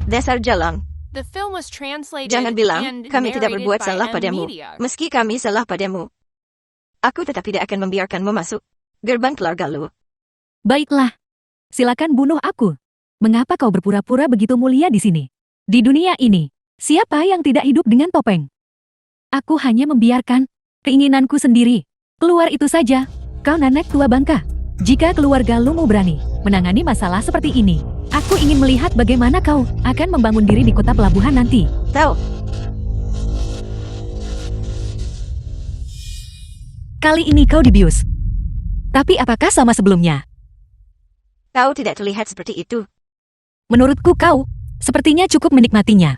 Dasar jalang. The film was translated Jangan bilang, and kami tidak narrated berbuat by salah M padamu. Media. Meski kami salah padamu. Aku tetap tidak akan membiarkanmu masuk gerbang keluarga lu. Baiklah. Silakan bunuh aku. Mengapa kau berpura-pura begitu mulia di sini? Di dunia ini, siapa yang tidak hidup dengan topeng? Aku hanya membiarkan keinginanku sendiri. Keluar itu saja. Kau nenek tua bangka. Jika keluarga lu mau berani menangani masalah seperti ini, aku ingin melihat bagaimana kau akan membangun diri di kota pelabuhan nanti. Tahu, Kali ini kau dibius. Tapi apakah sama sebelumnya? kau tidak terlihat seperti itu. Menurutku kau sepertinya cukup menikmatinya.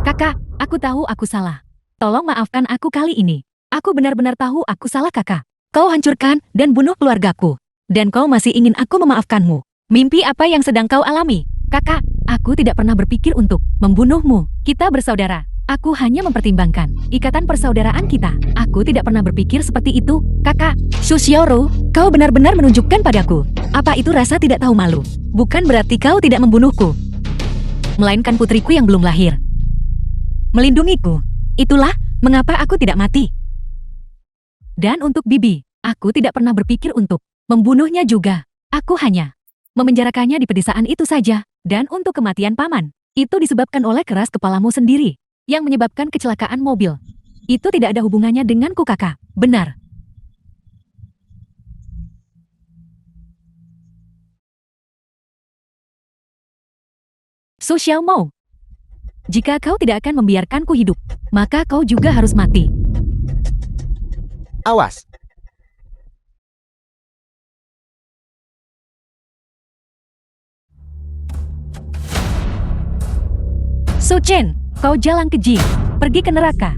Kakak, aku tahu aku salah. Tolong maafkan aku kali ini. Aku benar-benar tahu aku salah kakak. Kau hancurkan dan bunuh keluargaku. Dan kau masih ingin aku memaafkanmu. Mimpi apa yang sedang kau alami? Kakak, aku tidak pernah berpikir untuk membunuhmu. Kita bersaudara. Aku hanya mempertimbangkan ikatan persaudaraan kita. Aku tidak pernah berpikir seperti itu. Kakak, Sushioro, kau benar-benar menunjukkan padaku. Apa itu rasa tidak tahu malu? Bukan berarti kau tidak membunuhku. Melainkan putriku yang belum lahir. Melindungiku. Itulah mengapa aku tidak mati. Dan untuk Bibi, aku tidak pernah berpikir untuk membunuhnya juga. Aku hanya memenjarakannya di pedesaan itu saja. Dan untuk kematian paman, itu disebabkan oleh keras kepalamu sendiri yang menyebabkan kecelakaan mobil. Itu tidak ada hubungannya denganku kakak. Benar. Su Xiaomou, jika kau tidak akan membiarkanku hidup, maka kau juga harus mati. Awas. Su Chen, kau jalan keji. Pergi ke neraka.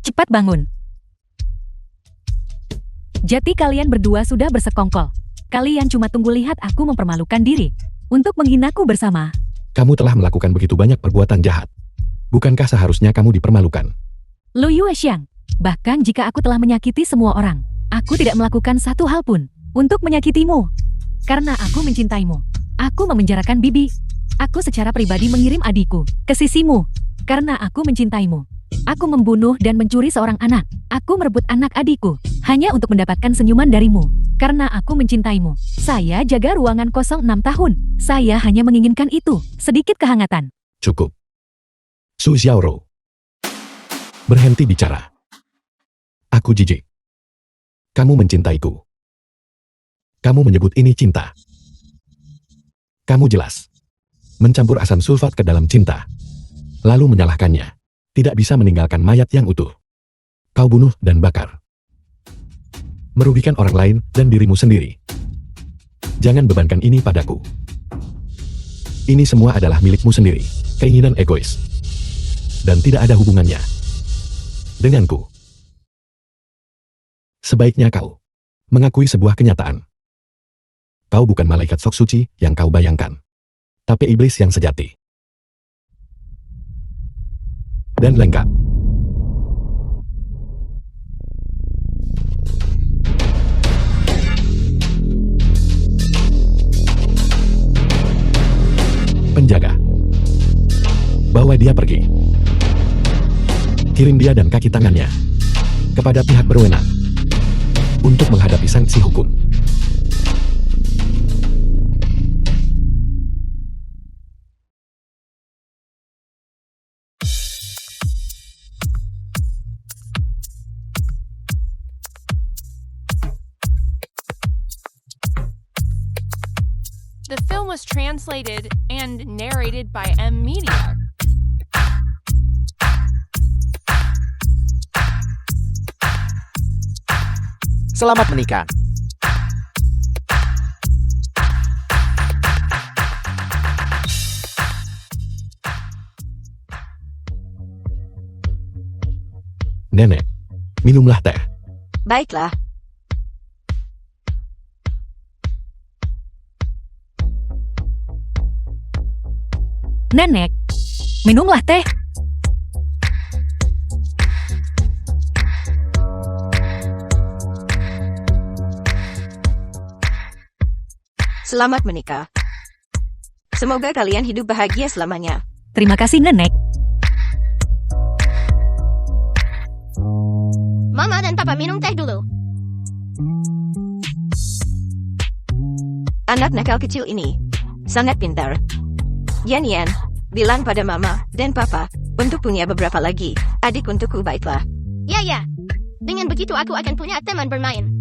Cepat bangun. Jati kalian berdua sudah bersekongkol. Kalian cuma tunggu lihat aku mempermalukan diri untuk menghinaku bersama. Kamu telah melakukan begitu banyak perbuatan jahat. Bukankah seharusnya kamu dipermalukan? Lu Yuexiang, bahkan jika aku telah menyakiti semua orang, aku tidak melakukan satu hal pun untuk menyakitimu. Karena aku mencintaimu. Aku memenjarakan Bibi. Aku secara pribadi mengirim adikku ke sisimu. Karena aku mencintaimu. Aku membunuh dan mencuri seorang anak. Aku merebut anak adikku hanya untuk mendapatkan senyuman darimu. Karena aku mencintaimu. Saya jaga ruangan kosong 6 tahun. Saya hanya menginginkan itu, sedikit kehangatan. Cukup. Su Xiaoro. Berhenti bicara. Aku jijik. Kamu mencintaiku. Kamu menyebut ini cinta. Kamu jelas mencampur asam sulfat ke dalam cinta, lalu menyalahkannya. Tidak bisa meninggalkan mayat yang utuh. Kau bunuh dan bakar. Merugikan orang lain dan dirimu sendiri. Jangan bebankan ini padaku. Ini semua adalah milikmu sendiri. Keinginan egois. Dan tidak ada hubungannya denganku. Sebaiknya kau mengakui sebuah kenyataan. Kau bukan malaikat sok suci yang kau bayangkan, tapi iblis yang sejati. Dan lengkap. Penjaga. Bawa dia pergi. Kirim dia dan kaki tangannya kepada pihak berwenang untuk menghadapi sanksi hukum. The film was translated and narrated by M Media. Selamat menikah. Nenek, minumlah teh. Baiklah. Nenek, minumlah teh. Selamat menikah. Semoga kalian hidup bahagia selamanya. Terima kasih, Nenek. Mama dan Papa minum teh dulu. Anak nakal kecil ini sangat pintar. Yan, bilang pada Mama dan Papa untuk punya beberapa lagi adik untukku, baiklah. Ya. Dengan begitu aku akan punya teman bermain.